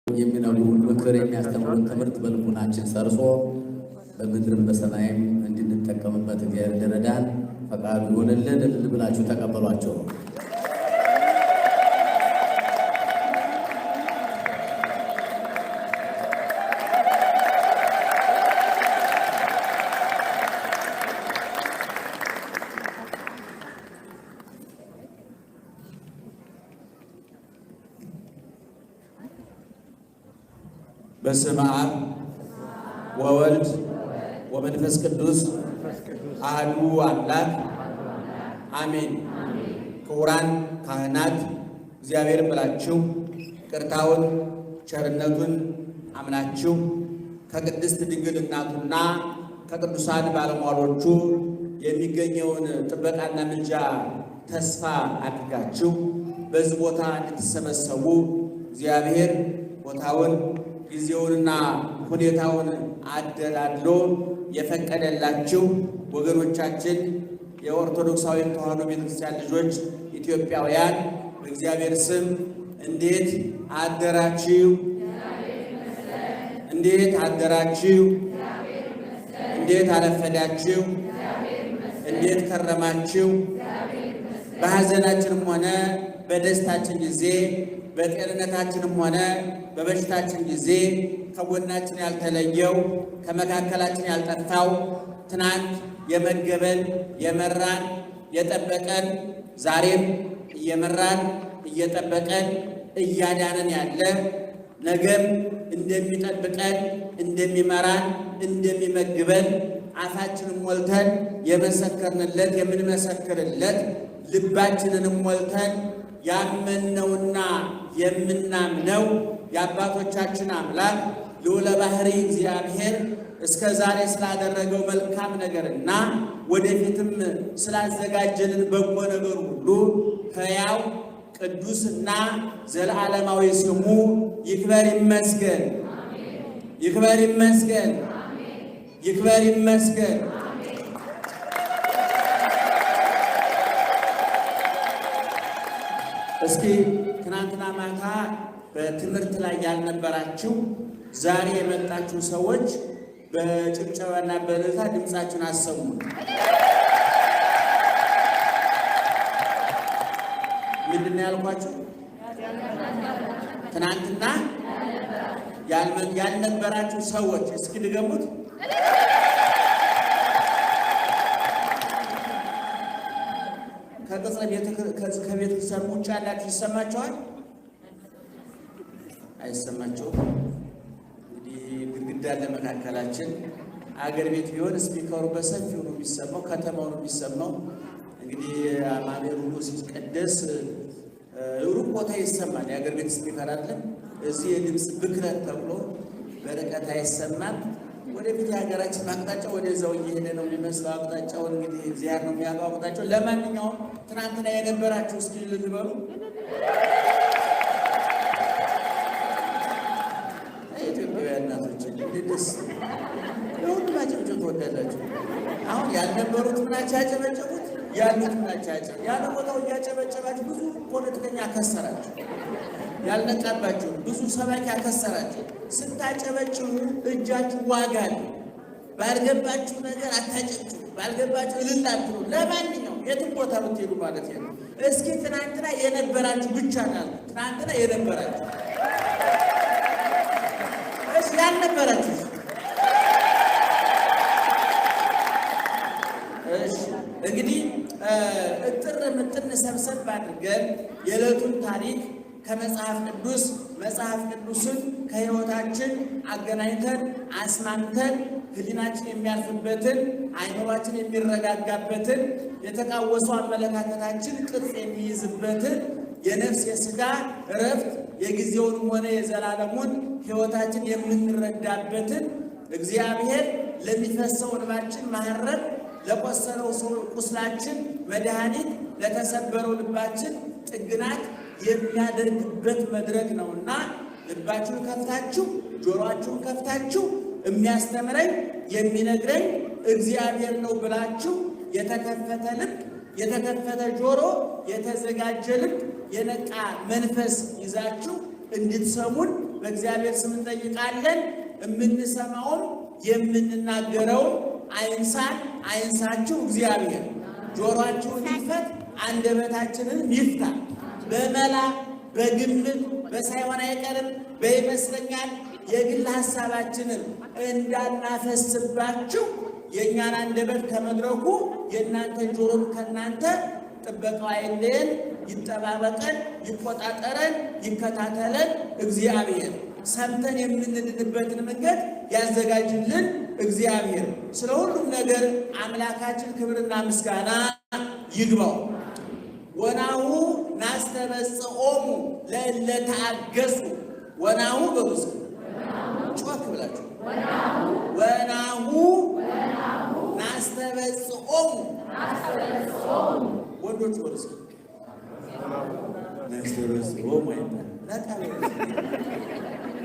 የሚነግሩን ምክር የሚያስተምሩን ትምህርት በልቡናችን ሰርጾ በምድርም በሰማይም እንድንጠቀምበት እግዚአብሔር እንዲረዳን ፈቃዱ ይሆንልን። እልል ብላችሁ ተቀበሏቸው። በስመ አብ ወወልድ ወመንፈስ ቅዱስ አሐዱ አምላክ አሜን። ክቡራን ካህናት እግዚአብሔርን ብላችሁ ይቅርታውን ቸርነቱን አምናችሁ ከቅድስት ድንግል እናቱና ከቅዱሳን ባለሟሎቹ የሚገኘውን ጥበቃና ምልጃ ተስፋ አድርጋችሁ በዚህ ቦታ እንድትሰበሰቡ እግዚአብሔር ቦታውን ጊዜውንና ሁኔታውን አደላድሎ የፈቀደላችሁ ወገኖቻችን የኦርቶዶክሳዊ ተዋሕዶ ቤተክርስቲያን ልጆች ኢትዮጵያውያን በእግዚአብሔር ስም እንዴት አደራችሁ? እንዴት አደራችሁ? እንዴት አረፈዳችሁ? እንዴት ከረማችሁ? በሐዘናችንም ሆነ በደስታችን ጊዜ በጤንነታችንም ሆነ በበሽታችን ጊዜ ከጎናችን ያልተለየው ከመካከላችን ያልጠፋው ትናንት የመገበን የመራን የጠበቀን ዛሬም እየመራን እየጠበቀን እያዳነን ያለ ነገም እንደሚጠብቀን እንደሚመራን እንደሚመግበን አፋችንን ሞልተን የመሰከርንለት የምንመሰክርለት ልባችንንም ሞልተን ያመነውና የምናምነው የአባቶቻችን አምላክ ልዑለ ባሕርይ እግዚአብሔር እስከ ዛሬ ስላደረገው መልካም ነገርና ወደፊትም ስላዘጋጀልን በጎ ነገር ሁሉ ሕያው ቅዱስና ዘለዓለማዊ ስሙ ይክበር ይመስገን። ይክበር ይመስገን። ይክበር ይመስገን። እስኪ ትናንትና ማታ በትምህርት ላይ ያልነበራችሁ ዛሬ የመጣችሁ ሰዎች በጭብጨባና በእልልታ ድምፃችሁን አሰሙ። ምንድን ነው ያልኳችሁ? ትናንትና ያልነበራችሁ ሰዎች እስኪ ድገሙት። ከቤተ ክርስቲያን ውጭ ያላችሁ ይሰማችኋል? አይሰማችሁም? እንግዲህ ግድግዳ ለመካከላችን አገር ቤት ቢሆን ስፒከሩ በሰፊው ነው የሚሰማው፣ ከተማው ነው የሚሰማው። እንግዲህ አማኑኤል ሁሉ ሲቀደስ ሩቅ ቦታ ይሰማል። የአገር ቤት ስፒከር አለ። እዚህ የድምፅ ብክለት ተብሎ በርቀት አይሰማም። ወደፊት የሀገራችን አቅጣጫ ወደዛው እየሄደ ነው የሚመስለው። አቅጣጫውን እንግዲህ እግዚአብሔር ነው የሚያውቀው አቅጣጫው። ለማንኛውም ትናንትና የነበራችሁ እስኪ ልትበሉ ኢትዮጵያውያን እናቶች ደስ ለሁሉም አጨብጨብ ትወዳላችሁ። አሁን ያልነበሩት ምናቸው ያጨበጨቡት፣ ያሉት ምናቸው ያጨበጨቡት። ያለ ቦታው እያጨበጨባችሁ ብዙ ፖለቲከኛ ከሰራችሁ፣ ያልነቃባችሁ ብዙ ሰባኪ ያከሰራችሁ። ስታጨበጭቡ እጃችሁ ዋጋ አለ። ባልገባችሁ ነገር አታጨብጭቡ፣ ባልገባችሁ እልል አትሉ። ለማንኛውም የትም ቦታ ብትሄዱ ማለት ነው። እስኪ ትናንትና የነበራችሁ ብቻ ናል። ትናንትና የነበራችሁ እሺ፣ ያልነበራችሁ እሺ። እንግዲህ እጥር ምጥን ሰብሰብ አድርገን የዕለቱን ታሪክ ከመጽሐፍ ቅዱስ መጽሐፍ ቅዱስን ከሕይወታችን አገናኝተን አስማምተን ሕሊናችን የሚያርፍበትን አይምሯችን የሚረጋጋበትን የተቃወሱ አመለካከታችን ቅርጽ የሚይዝበትን የነፍስ የሥጋ እረፍት የጊዜውንም ሆነ የዘላለሙን ሕይወታችን የምንረዳበትን እግዚአብሔር ለሚፈሰው እንባችን ማረፍ፣ ለቆሰለው ቁስላችን መድኃኒት፣ ለተሰበረው ልባችን ጥግናት የሚያደርግበት መድረክ ነውና ልባችሁን ከፍታችሁ ጆሮአችሁን ከፍታችሁ የሚያስተምረኝ የሚነግረኝ እግዚአብሔር ነው ብላችሁ የተከፈተ ልብ፣ የተከፈተ ጆሮ፣ የተዘጋጀ ልብ፣ የነቃ መንፈስ ይዛችሁ እንድትሰሙን በእግዚአብሔር ስም እንጠይቃለን። የምንሰማውን የምንናገረውን አይንሳችሁ እግዚአብሔር። ጆሮአችሁን ይክፈት፣ አንደበታችንን ይፍታ። በመላ በግምት በሳይሆን አይቀርም በይመስለኛል የግል ሐሳባችንን እንዳናፈስባችሁ የእኛን አንደበት ከመድረኩ የእናንተን ጆሮም ከእናንተ ጥበቃው አይለየን፣ ይጠባበቀን፣ ይቆጣጠረን፣ ይከታተለን እግዚአብሔር። ሰምተን የምንድንበትን መንገድ ያዘጋጅልን እግዚአብሔር። ስለ ሁሉም ነገር አምላካችን ክብርና ምስጋና ይግባው። ወናሁ ናስተበጽኦሙ ለእለ ተአገሱ። ወናሁ በብዙ ጮክ ብላችሁ ወናሁ ናስተበጽኦሙ ወንዶች ወርስ ናስተበጽኦሙ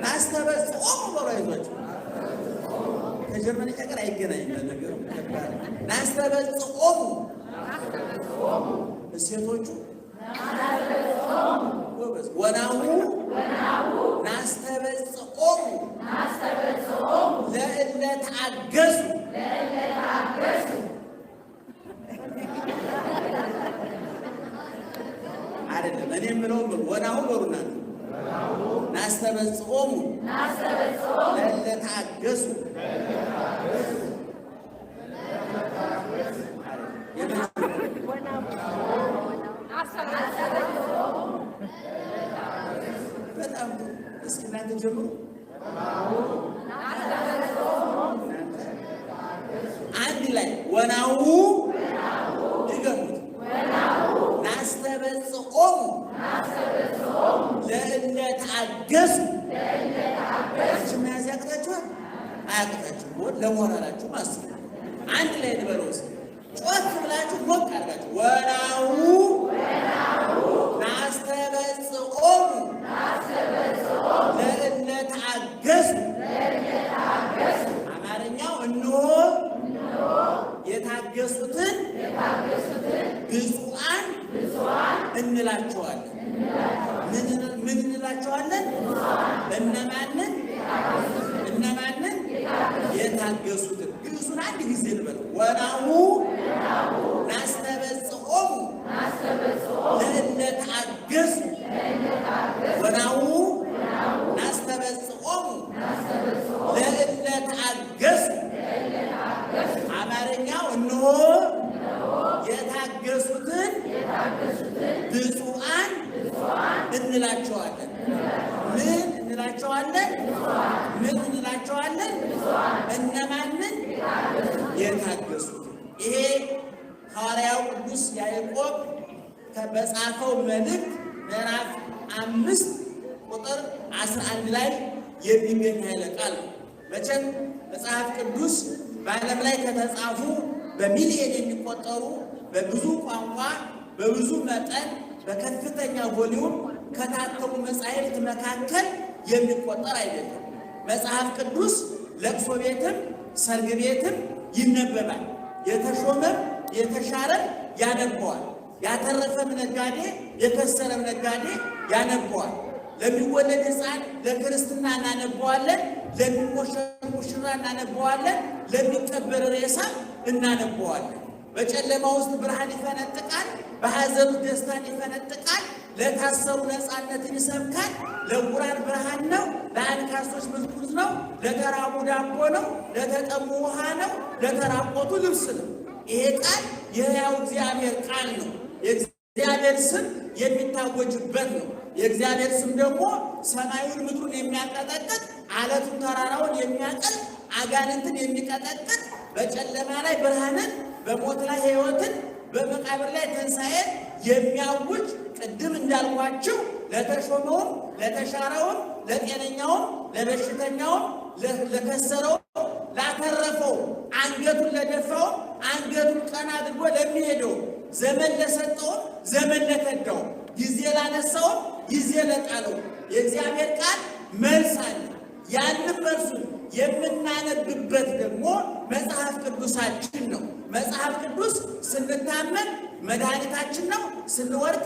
ናስተበጽኦሙ በሮ ይዟቸው ከጀርመንኛ ጋር አይገናኝም ነገሩ። ናስተበጽኦሙ ሴቶቹ ወናሁ ናስተበጽኦሙ ለእለ ተአገሱ። አይደለም እኔ የምለው ወናሁ በሩና ናስተበጽኦሙ ለእለ ተአገሱ። በጣም እስኪ እናንተ ጀምሩ። አንድ ላይ ወናሁ ድገሙት። ናስተበጽኦሙ ለእለ ተአገሱ። መያዝ ያቅታችኋል? አያቅታችሁም? ለሞራላችሁ ማስቡ። አንድ ላይ ንበለው እስኪ ጮክ ብላችሁ ሞቅ አድርጋችሁ ወናሁ ናስተበጽኦሙ ለእለ ተአገሱ። አማርኛው እነሆ የታገሱትን ብፁዓን እንላቸዋለን። ምን እንላቸዋለን? እነማንን? የታገሱትን። ግዕዙን አንድ ጊዜ እንበለው። ወናሁ ናስተበጽኦሙ ለእለ ተአገሱ። ወናሁ ናስተበጽኦሙ ለእለ ተአገሱ። አማርኛው እነሆ የታገሱትን ብፁዓን እንላቸዋለን። ምን እንላቸዋለን? እነማንን? የታገሱትን። ይሄ ሐዋርያው ቅዱስ ያዕቆብ በጻፈው መልእክት ምዕራፍ 5 ቁጥር 11 ላይ የሚገኝ ኃይለ ቃል ነው። መቼም መጽሐፍ ቅዱስ በዓለም ላይ ከተጻፉ በሚሊዮን የሚቆጠሩ በብዙ ቋንቋ በብዙ መጠን በከፍተኛ ቮሊዩም ከታተሙ መጻሕፍት መካከል የሚቆጠር አይደለም። መጽሐፍ ቅዱስ ለቅሶ ቤትም ሰርግ ቤትም ይነበባል። የተሾመም የተሻረም ያነበዋል። ያተረፈም ነጋዴ የከሰረም ነጋዴ ያነበዋል። ለሚወለድ ሕፃን ለክርስትና እናነበዋለን። ለሚሞሸር ሙሽራ እናነበዋለን። ለሚቀበር ሬሳ እናነበዋለን። በጨለማ ውስጥ ብርሃን ይፈነጥቃል። በሐዘኑ ደስታን ይፈነጥቃል። ለታሰሩ ነፃነትን ይሰብካል። ለዕውራን ብርሃን ነው። ለአንካሶች ምርኩዝ ነው። ለተራቡ ዳቦ ነው። ለተጠሙ ውሃ ነው። ለተራቆቱ ልብስ ነው። ይሄ ቃል የሕያው እግዚአብሔር ቃል ነው። የእግዚአብሔር ስም የሚታወጅበት ነው። የእግዚአብሔር ስም ደግሞ ሰማዩን ምድሩን የሚያቀጠቅጥ አለቱን ተራራውን የሚያቀል አጋንንትን የሚቀጠቅጥ በጨለማ ላይ ብርሃንን በሞት ላይ ሕይወትን በመቃብር ላይ ትንሣኤን የሚያውጅ ቅድም እንዳልኳችሁ ለተሾመውም ለተሻረውም ለጤነኛውም ለበሽተኛውም ለከሰረው ላተረፈው አንገቱን ለደፋው አንገቱን ቀና አድርጎ ለሚሄደው ዘመን ለሰጠው ዘመን ለተዳው ጊዜ ላነሳው ጊዜ ለጣለው የእግዚአብሔር ቃል መልስ አለ። ያንን መልሱን የምናነብበት ደግሞ መጽሐፍ ቅዱሳችን ነው። መጽሐፍ ቅዱስ ስንታመን መድኃኒታችን ነው፣ ስንወድቅ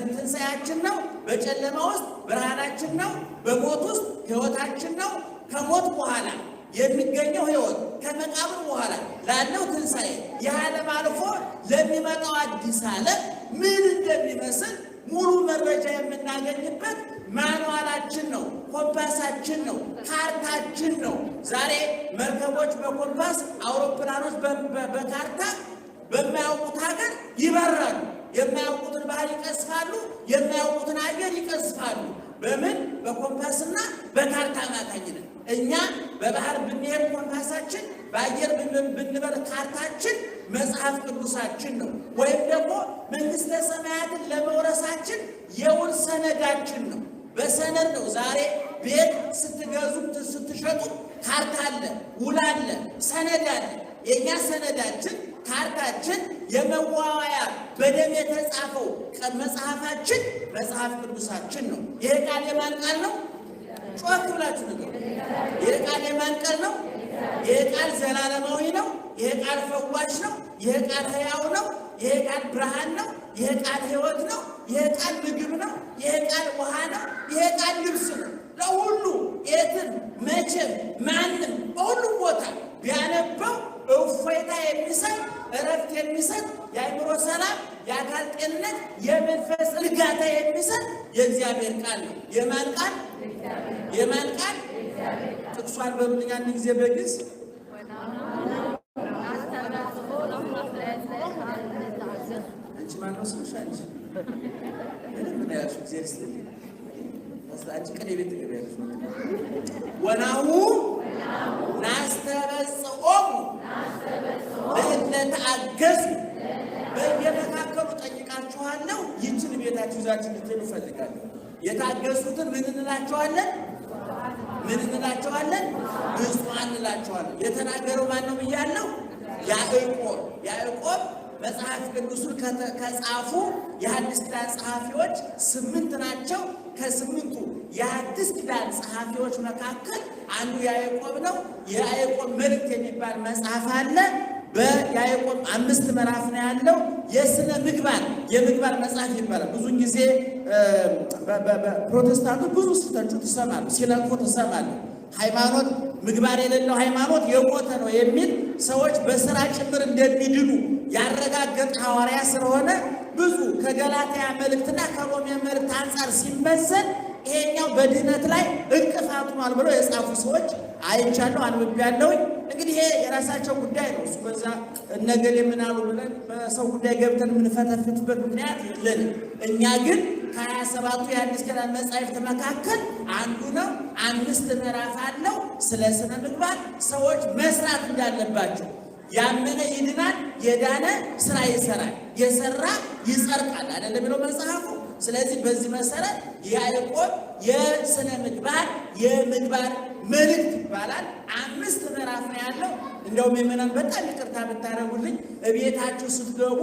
ትንሣኤያችን ነው፣ በጨለማ ውስጥ ብርሃናችን ነው፣ በሞት ውስጥ ሕይወታችን ነው። ከሞት በኋላ የሚገኘው ሕይወት ከመቃብር በኋላ ላለው ትንሣኤ የዓለም አልፎ ለሚመጣው አዲስ ዓለም ምን እንደሚመስል ሙሉ መረጃ የምናገኝበት ማንዋላችን ነው፣ ኮምፓሳችን ነው፣ ካርታችን ነው። ዛሬ መርከቦች በኮምፓስ አውሮፕላኖች በካርታ በማያውቁት ሀገር ይበራሉ። የማያውቁትን ባህር ይቀስፋሉ፣ የማያውቁትን አየር ይቀስፋሉ። በምን? በኮምፓስና በካርታ አማካኝነት። እኛ በባህር ብንሄድ ኮምፓሳችን፣ በአየር ብንበር ካርታችን መጽሐፍ ቅዱሳችን ነው። ወይም ደግሞ መንግሥተ ሰማያትን ለመውረሳችን የውል ሰነዳችን ነው። በሰነድ ነው። ዛሬ ቤት ስትገዙ ስትሸጡ ካርታ አለ፣ ውል አለ፣ ሰነድ አለ። የእኛ ሰነዳችን ካርታችን የመዋዋያ በደም የተጻፈው መጽሐፋችን መጽሐፍ ቅዱሳችን ነው። ይሄ ቃል የማን ቃል ነው? ጮክ ብላችሁ ነገር ይሄ ቃል የማን ቃል ነው? ይሄ ቃል ዘላለማዊ ነው። ይሄ ቃል ፈዋሽ ነው። ይሄ ቃል ሕያው ነው። ይሄ ቃል ብርሃን ነው። ይሄ ቃል ሕይወት ነው። ይሄ ቃል ምግብ ነው። ይሄ ቃል ውሃ ነው። ይሄ ቃል ልብስ ነው። ለሁሉ የትን መቼም ማንም በሁሉም ቦታ ቢያነበው እፎይታ የሚሰጥ እረፍት የሚሰጥ የአእምሮ ሰላም፣ የአካል ጤንነት፣ የመንፈስ እርጋታ የሚሰጥ የእግዚአብሔር ቃል ነው። የማን ቃል? የማን ቃል? ጥቅሷን በምንኛ አንድ ጊዜ በግዕዝ አንቺ ማነው ስምሽ? አንቺ ምን ያልሽው? ጊዜ ስለ አንቺ ቀን የቤት ገበያለሽ ወናሁ ናስተበጽኦሙ ለተአገዙ በየመካከሉ ጠይቃችኋለሁ። ይችን ቤታችሁ ይዛችሁ ልትሄዱ እፈልጋለሁ። የታገሱትን ምን እንላቸዋለን? ምን እንላቸዋለን? ብፁዓን እንላቸዋለን። የተናገረው ማን ነው ብያለሁ? ያዕቆብ። ያዕቆብ መጽሐፍ ቅዱሱን ከጻፉ የሐዲስ ኪዳን ጸሐፊዎች 8 ናቸው። ከ8ቱ የሐዲስ ኪዳን ጸሐፊዎች መካከል አንዱ ያዕቆብ ነው። የያዕቆብ መልእክት የሚባል መጽሐፍ አለ። በያዕቆብ 5 ምዕራፍ ነው ያለው። የሥነ ምግባር የምግባር መጽሐፍ ይባላል። ብዙን ጊዜ በፕሮቴስታንቱ ብዙ ሲተቹ ትሰማሉ፣ ሲነቅፉ ትሰማሉ። ሃይማኖት ምግባር የሌለው ሃይማኖት የሞተ ነው የሚል ሰዎች በሥራ ጭምር እንደሚድኑ ያረጋገጠ ሐዋርያ ስለሆነ ብዙ ከገላትያ መልእክትና ከሮሜ መልእክት አንጻር ሲመዘን ይሄኛው በድህነት ላይ እንቅፋት ሆኗል ብለው የጻፉ ሰዎች አይቻለሁ፣ አንብቤያለሁኝ። እንግዲህ ይሄ የራሳቸው ጉዳይ ነው። እሱ በዛ ነገር የምናሉ ብለን በሰው ጉዳይ ገብተን የምንፈተፍትበት ምክንያት የለንም። እኛ ግን ከ27ቱ የአዲስ ኪዳን መጻሕፍት መካከል አንዱ ነው። 5 ምዕራፍ አለው። ስለ ስነ ምግባር ሰዎች መስራት እንዳለባቸው ያመነ ይድናል፣ የዳነ ስራ ይሰራል፣ የሰራ ይጸድቃል አይደለም ብሎ መጽሐፉ። ስለዚህ በዚህ መሰረት ያዕቆብ የስነ ምግባር የምግባር መልእክት ይባላል። 5 ምዕራፍ ነው ያለው። እንደውም የምናን በጣም ይቅርታ ብታረጉልኝ እቤታችሁ ስትገቡ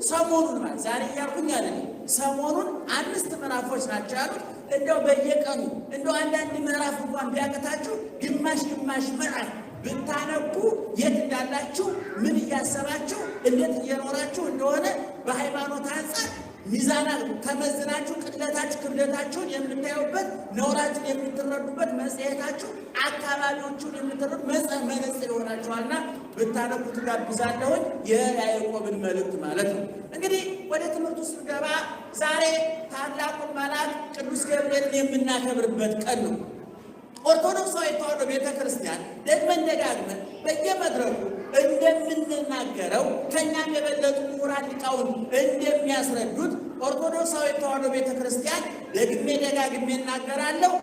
ሰሞኑን ማለት ዛሬ እያልኩኝ አይደለም፣ ሰሞኑን 5 ምዕራፎች ናቸው ያሉት። እንደው በየቀኑ እንደው አንዳንድ ምዕራፍ እንኳን ቢያቅታችሁ ግማሽ ምዕራፍ ብታነቡ የት እንዳላችሁ ምን እያሰባችሁ እንዴት እየኖራችሁ እንደሆነ በሃይማኖት አንጻር ሚዛና ተመዝናችሁ ቅለታችሁ ክብደታችሁን የምታዩበት ነውራችሁን የምትረዱበት መጽሔታችሁ አካባቢዎቹን የምትረዱ መነጽር ይሆናችኋልና ብታነቡ ትጋብዛለሁኝ። የያዕቆብን መልእክት ማለት ነው። እንግዲህ ወደ ትምህርቱ ስንገባ ዛሬ ታላቁን መልአክ ቅዱስ ገብርኤልን የምናከብርበት ቀን ነው። ኦርቶዶክሳዊ ተዋሕዶ ቤተ ክርስቲያን ደግመን ደጋግመን በየመድረኩ እንደምንናገረው ከእኛም የበለጡ ምሁራን ሊቃውንት እንደሚያስረዱት ኦርቶዶክሳዊ ተዋሕዶ ቤተ ክርስቲያን ደግሜ ደጋግሜ እናገራለሁ፣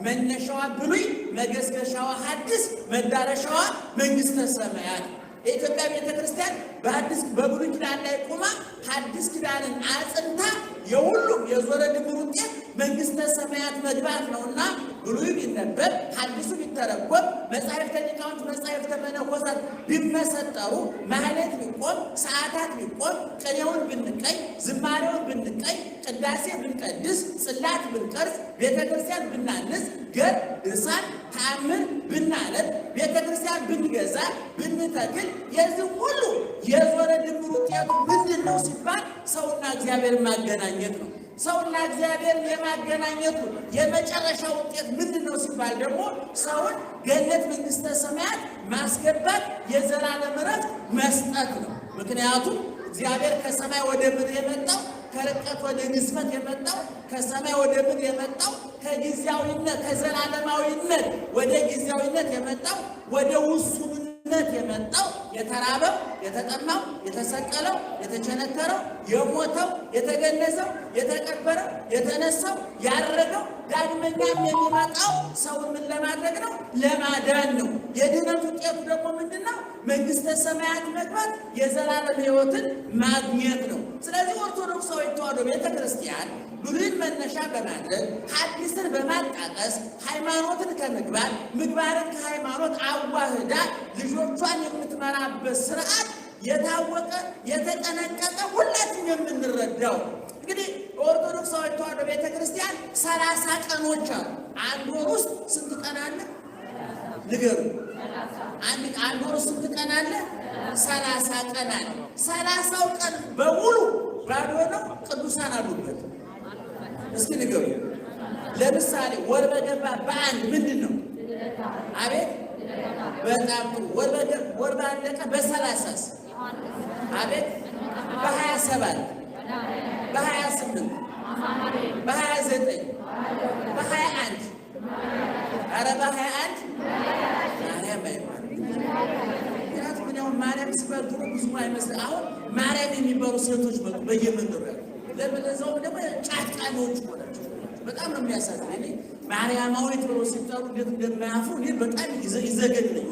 መነሻዋ ብሉይ፣ መገስገሻዋ ሐዲስ፣ መዳረሻዋ መንግሥተ ሰማያት። የኢትዮጵያ ቤተክርስቲያን በብሉይ ኪዳን ላይ ቆማ ሐዲስ ኪዳንን አጽንታ የሁሉም የዞረ ድምር ውጤት መንግሥተ ሰማያት መግባት ነውና ብሉይ ቢነበብ ሐዲሱ ቢተረጎም መጻሕፍተ ሊቃውንት መጻሕፍተ መነኮሳት ቢመሰጠሩ ማህሌት ቢቆም ሰዓታት ቢቆም ቅኔውን ብንቀኝ ዝማሬውን ብንቀኝ ቅዳሴ ብንቀድስ ጽላት ብንቀርጽ ቤተክርስቲያን ብናንጽ ገር ድርሳን ተአምር ብናለት ቤተክርስቲያን ብንገዛ ብንተክል የዚህ ሁሉ የዞረ ድምር ውጤቱ ምንድን ነው ሲባል ሰውና እግዚአብሔር ማገናኘት ነው። ሰውና እግዚአብሔር የማገናኘቱ የመጨረሻ ውጤት ምንድን ነው ሲባል ደግሞ ሰውን ገነት መንግሥተ ሰማያት ማስገባት የዘላለም ዕረፍት መስጠት ነው። ምክንያቱም እግዚአብሔር ከሰማይ ወደ ምድር የመጣው ከርቀት ወደ ግዝፈት የመጣው ከሰማይ ወደ ምድር የመጣው ከጊዜያዊነት ከዘላለማዊነት ወደ ጊዜያዊነት የመጣው ወደ ውሱንነት የመጣው የተራበው የተጠማው የተሰቀለው የተቸነከረው የሞተው የተገነዘው የተቀበረው የተነሳው ያረገው ዳግመኛም የሚመጣው ሰውን ምን ለማድረግ ነው? ለማዳን ነው። የድነት ውጤቱ ደግሞ ምንድን ነው? መንግሥተ ሰማያት መግባት የዘላለም ሕይወትን ማግኘት ነው። ስለዚህ ኦርቶዶክሳዊ ተዋሕዶ ቤተክርስቲያን ብሉይን መነሻ በማድረግ ሐዲስን በማጣቀስ ሃይማኖትን ከምግባር ምግባርን ከሃይማኖት አዋህዳ ልጆቿን የምትመራበት ስርዓት የታወቀ የተጠነቀቀ ሁላችን የምንረዳው። እንግዲህ በኦርቶዶክሳዊ ተዋሕዶ ቤተክርስቲያን 30 ቀኖች አሉ። አንድ ወር ውስጥ ስንት ቀን አለ? ንገሩ። አንድ ወር ውስጥ ስንት ቀን አለ? 30 ቀን አለ። 30ው ቀን በሙሉ ባዶ ነው? ቅዱሳን አሉበት? እስኪ ንገሩ። ለምሳሌ ወር በገባ በአንድ ምንድን ነው? አቤት በጣም ጥሩ። ወር ባለቀ በ30ስ? አቤት በ27 በ28 በ29 በ21 ኧረ በ21 ማርያም አይባል። ምክንያቱም ምን ያው ማርያም ሲባል ድሮ ብዙ አይመስል። አሁን ማርያም የሚባሉ ሴቶች በየመንደሩ ያሉ ለምለዛው ደግሞ ጫጫኖች ሆናቸው በጣም ነው የሚያሳዝን። እኔ ማርያማዊት ብሎ ሲጠሩ እንዴት እንደማያፍሩ እኔ በጣም ይዘገንነኝ።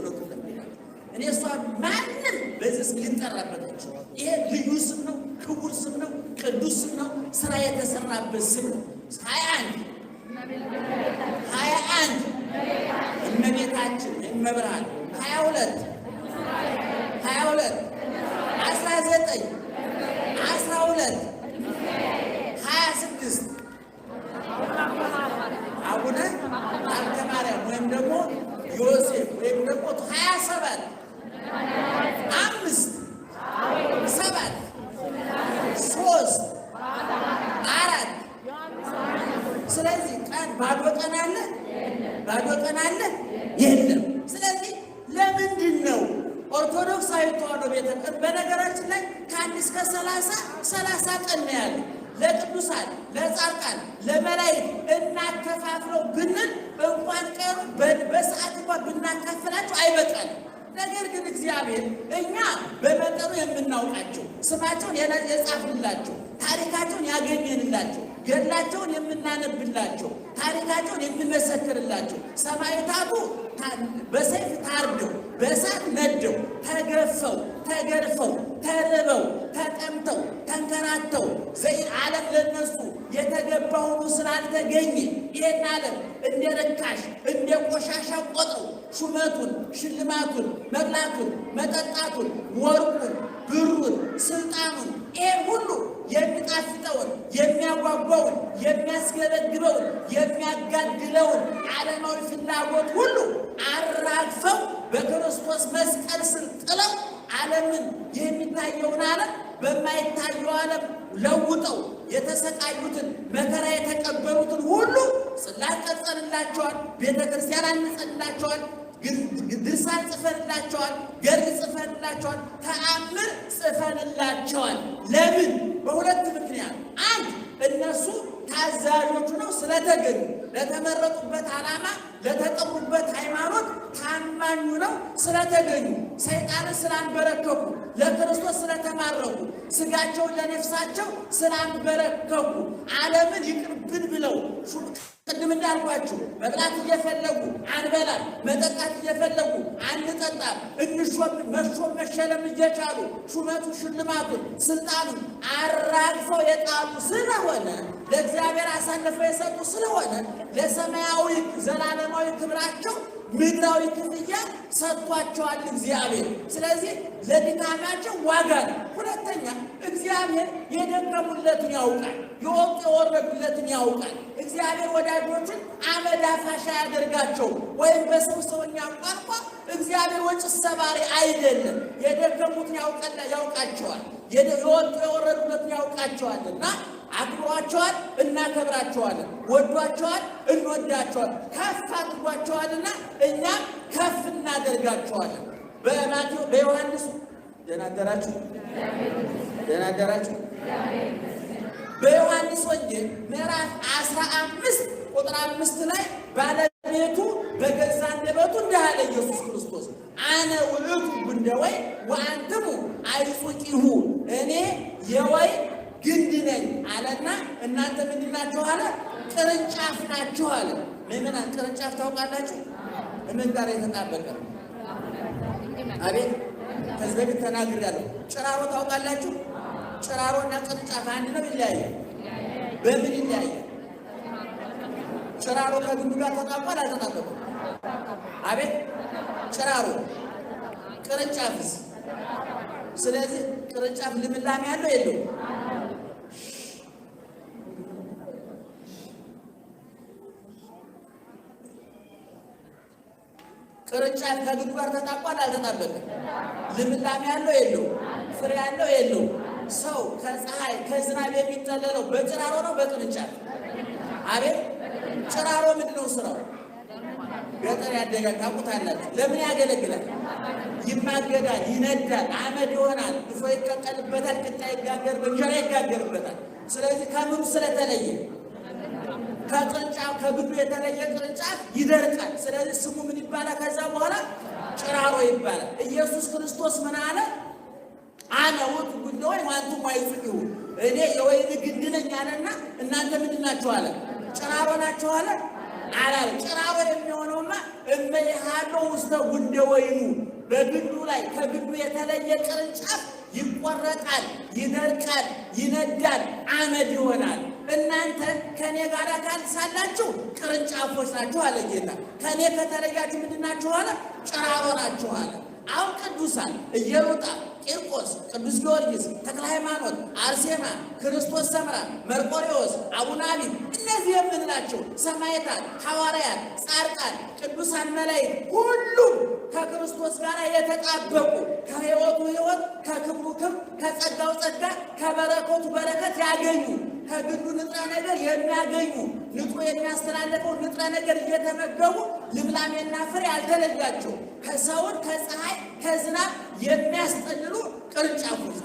እኔ እሷ ማንም በዚህ ስም ሊጠራበት አይችልም። ይሄ ልዩ ስም ነው፣ ክቡር ስም ነው፣ ቅዱስ ስም ነው፣ ስራ የተሰራበት ስም ነው። 21 እመቤታችን እመብርሃን 22 19 12 26 አቡነ ሀብተ ማርያም ወይም ደግሞ ዮሴፍ ወይም ደግሞ 27 5 7 3 4 ስለዚህ ቀን ባዶ ቀን አለ? ባዶ ቀን አለ? የለም። ስለዚህ ለምንድን ነው ኦርቶዶክሳዊ ተዋሕዶ ቤተክርስቲያን በነገራችን ላይ ከ1 እስከ 30 ቀን ነው ያለው። ለቅዱሳን ለጻድቃን ለመላእክት እናከፋፍለው ብንል እንኳን ቀኑ በሰዓት እንኳን ብናካፍላቸው አይበቃልም። ነገር ግን እግዚአብሔር እኛ በመጠኑ የምናውቃቸው ስማቸውን የጻፍንላቸው ታሪካቸውን ያገኘንላቸው ገድላቸውን የምናነብላቸው ታሪካቸውን የምንመሰክርላቸው ሰማዕታቱ በሰይፍ ታርደው በእሳት ነደው ተገፈው ተገርፈው ተርበው ተጠምተው ተንከራተው ዓለም ለነሱ የተገባ ሆኖ ስላልተገኘ ይህን ዓለም እንደ ረካሽ እንደ ቆሻሻ ቆጥረው ሹመቱን ሽልማቱን መብላቱን መጠጣቱን ወርቁን ብሩን ስልጣኑን ይሄን ሁሉ የሚጣፍጠውን የሚያጓጓውን የሚያስገበግበውን የሚያጋድለውን ዓለማዊ ፍላጎት ሁሉ አራግፈው በክርስቶስ መስቀል ስር ጥለው ዓለምን የሚታየውን ዓለም በማይታየው ዓለም ለውጠው የተሰቃዩትን መከራ የተቀበሉትን ሁሉ ጽላት ቀርጸንላቸዋል። ቤተ ክርስቲያን አንጸንላቸዋል። ድርሳን ጽፈንላቸዋል። ገድል ጽፈንላቸዋል። ተአምር ጽፈንላቸዋል። ለምን? በሁለት ምክንያት። አንድ እነሱ ታዛዦቹ ነው ስለተገኙ፣ ለተመረጡበት ዓላማ ለተጠሩበት ሃይማኖት ታማኙ ነው ስለተገኙ፣ ሰይጣንን ስላንበረከኩ፣ ለክርስቶስ ስለተማረኩ፣ ስጋቸውን ለነፍሳቸው ስላንበረከኩ፣ ዓለምን ይቅርብን ብለው ቅድም እንዳልኳችሁ መብላት እየፈለጉ አንበላም፣ መጠጣት እየፈለጉ አንጠጣም ስልጣን መሾም መሸለም እየቻሉ ሹመቱ ሽልማቱን ስልጣኑን አራግፈው የጣሉ ስለሆነ ለእግዚአብሔር አሳልፈው የሰጡ ስለሆነ ለሰማያዊ ዘላለማዊ ክብራቸው ምድራዊ ክፍያ ሰጥቷቸዋል እግዚአብሔር። ስለዚህ ለድካማቸው ዋጋ ነው። ሁለተኛ እግዚአብሔር የደከሙለትን ያውቃል፣ የወጡ የወረዱለትን ያውቃል። እግዚአብሔር ወዳጆችን አመድ አፋሽ ያደርጋቸው ወይም በሰውኛ ቋንቋ እግዚአብሔር ወጭ ሰባሪ አይደለም። የደከሙትን ያውቃቸዋል፣ የወጡ የወረዱለትን ያውቃቸዋልና አክብሯቸዋል፣ እናከብራቸዋለን። ወዷቸዋል፣ እንወዳቸዋል። ከፍ አድርጓቸዋልና እኛም ከፍ እናደርጋቸዋለን። በዮሐንስ ደህና አደራችሁ፣ ደህና አደራችሁ። በዮሐንስ ወንጌል ምዕራፍ 15 ቁጥር 5 ላይ ባለቤቱ በገዛ አንደበቱ እንዲህ አለ ኢየሱስ ክርስቶስ አነ ውእቱ ጉንደ ወይን ወአንትሙ አይጹቂሁ፣ እኔ የወይን ግንድ ነኝ አለና እናንተ ምንድን ናችሁ አለ? ቅርንጫፍ ናችሁ አለ። ምዕመናን ቅርንጫፍ ታውቃላችሁ? ምን ጋር የተጣበቀ ነው? አቤት ከዚህ በፊት ተናግሬያለሁ። ጭራሮ ታውቃላችሁ? ጭራሮና ቅርንጫፍ አንድ ነው? ይለያያል። በምን ይለያያል? ጭራሮ ከግንዱ ጋር ተጣብቋል አልተጣበቀም? አቤት ጭራሮ ቅርንጫፍስ? ስለዚህ ቅርንጫፍ ልምላሜ ያለው የለውም? ቅርንጫፍ ከግንዱ ጋር ተጣብቋል አልተጣበቀም? ልምላሜ ያለው የለውም? ፍሬ ያለው የለውም? ሰው ከፀሐይ ከዝናብ የሚጠለለው በጭራሮ ነው በቅርንጫፍ? አቤት ጭራሮ ምንድን ነው ስራው? ገጠር ያደጋ ታውቁታላችሁ። ለምን ያገለግላል? ይማገዳል፣ ይነዳል፣ አመድ ይሆናል፣ ድፎ ይቀቀልበታል፣ ቅጣ ይጋገር፣ እንጀራ ይጋገርበታል። ስለዚህ ከምኑ ስለተለየ ከቅርንጫፍ ከግንዱ የተለየ ቅርንጫፍ ይደርቃል። ስለዚህ ስሙ ምን ይባላል? ከዛ በኋላ ጭራሮ ይባላል። ኢየሱስ ክርስቶስ ምን አለ? አነ ውእቱ ጉንደ ወይን ወአንትሙ አይጹቂሁ፣ እኔ የወይን ግንድ ነኝ አለና እናንተ ምንድን ናችሁ አለ? ጭራሮ ናችሁ አለ አላለ። ጭራሮ የሚሆነውማ እመይሃሎ ውስተ ጉንደ ወይኑ፣ በግንዱ ላይ ከግንዱ የተለየ ቅርንጫፍ ይቆረጣል፣ ይደርቃል፣ ይነዳል፣ አመድ ይሆናል። እናንተ ከኔ ጋር ካልሳላችሁ ቅርንጫፎች ናችሁ አለ ጌታ። ከኔ ከተለያችሁ ምንድን ናችሁ አለ? ጭራሮ ናችሁ አለ። አሁን ቅዱሳን ኢየሉጣ፣ ቂርቆስ፣ ቅዱስ ጊዮርጊስ፣ ተክለ ሃይማኖት፣ አርሴማ፣ ክርስቶስ ሰምራ፣ መርቆሬዎስ፣ አቡነ አቢብ እነዚህ የምንላቸው ሰማዕታት፣ ሐዋርያት፣ ጻድቃን፣ ቅዱሳን መላእክት ሁሉም ከክርስቶስ ጋር የተጣበቁ ከሕይወቱ ሕይወት ከክብሩ ክብር ከጸጋው ጸጋ ከበረከቱ በረከት ያገኙ ከግንዱ ንጥረ ነገር የሚያገኙ ንጥሮ የሚያስተላልፈው ንጥረ ነገር እየተመገቡ ልምላሜና ፍሬ ያልተለያቸው ከሰውን ከፀሐይ ከዝናብ የሚያስጠልሉ ቅርንጫፎች።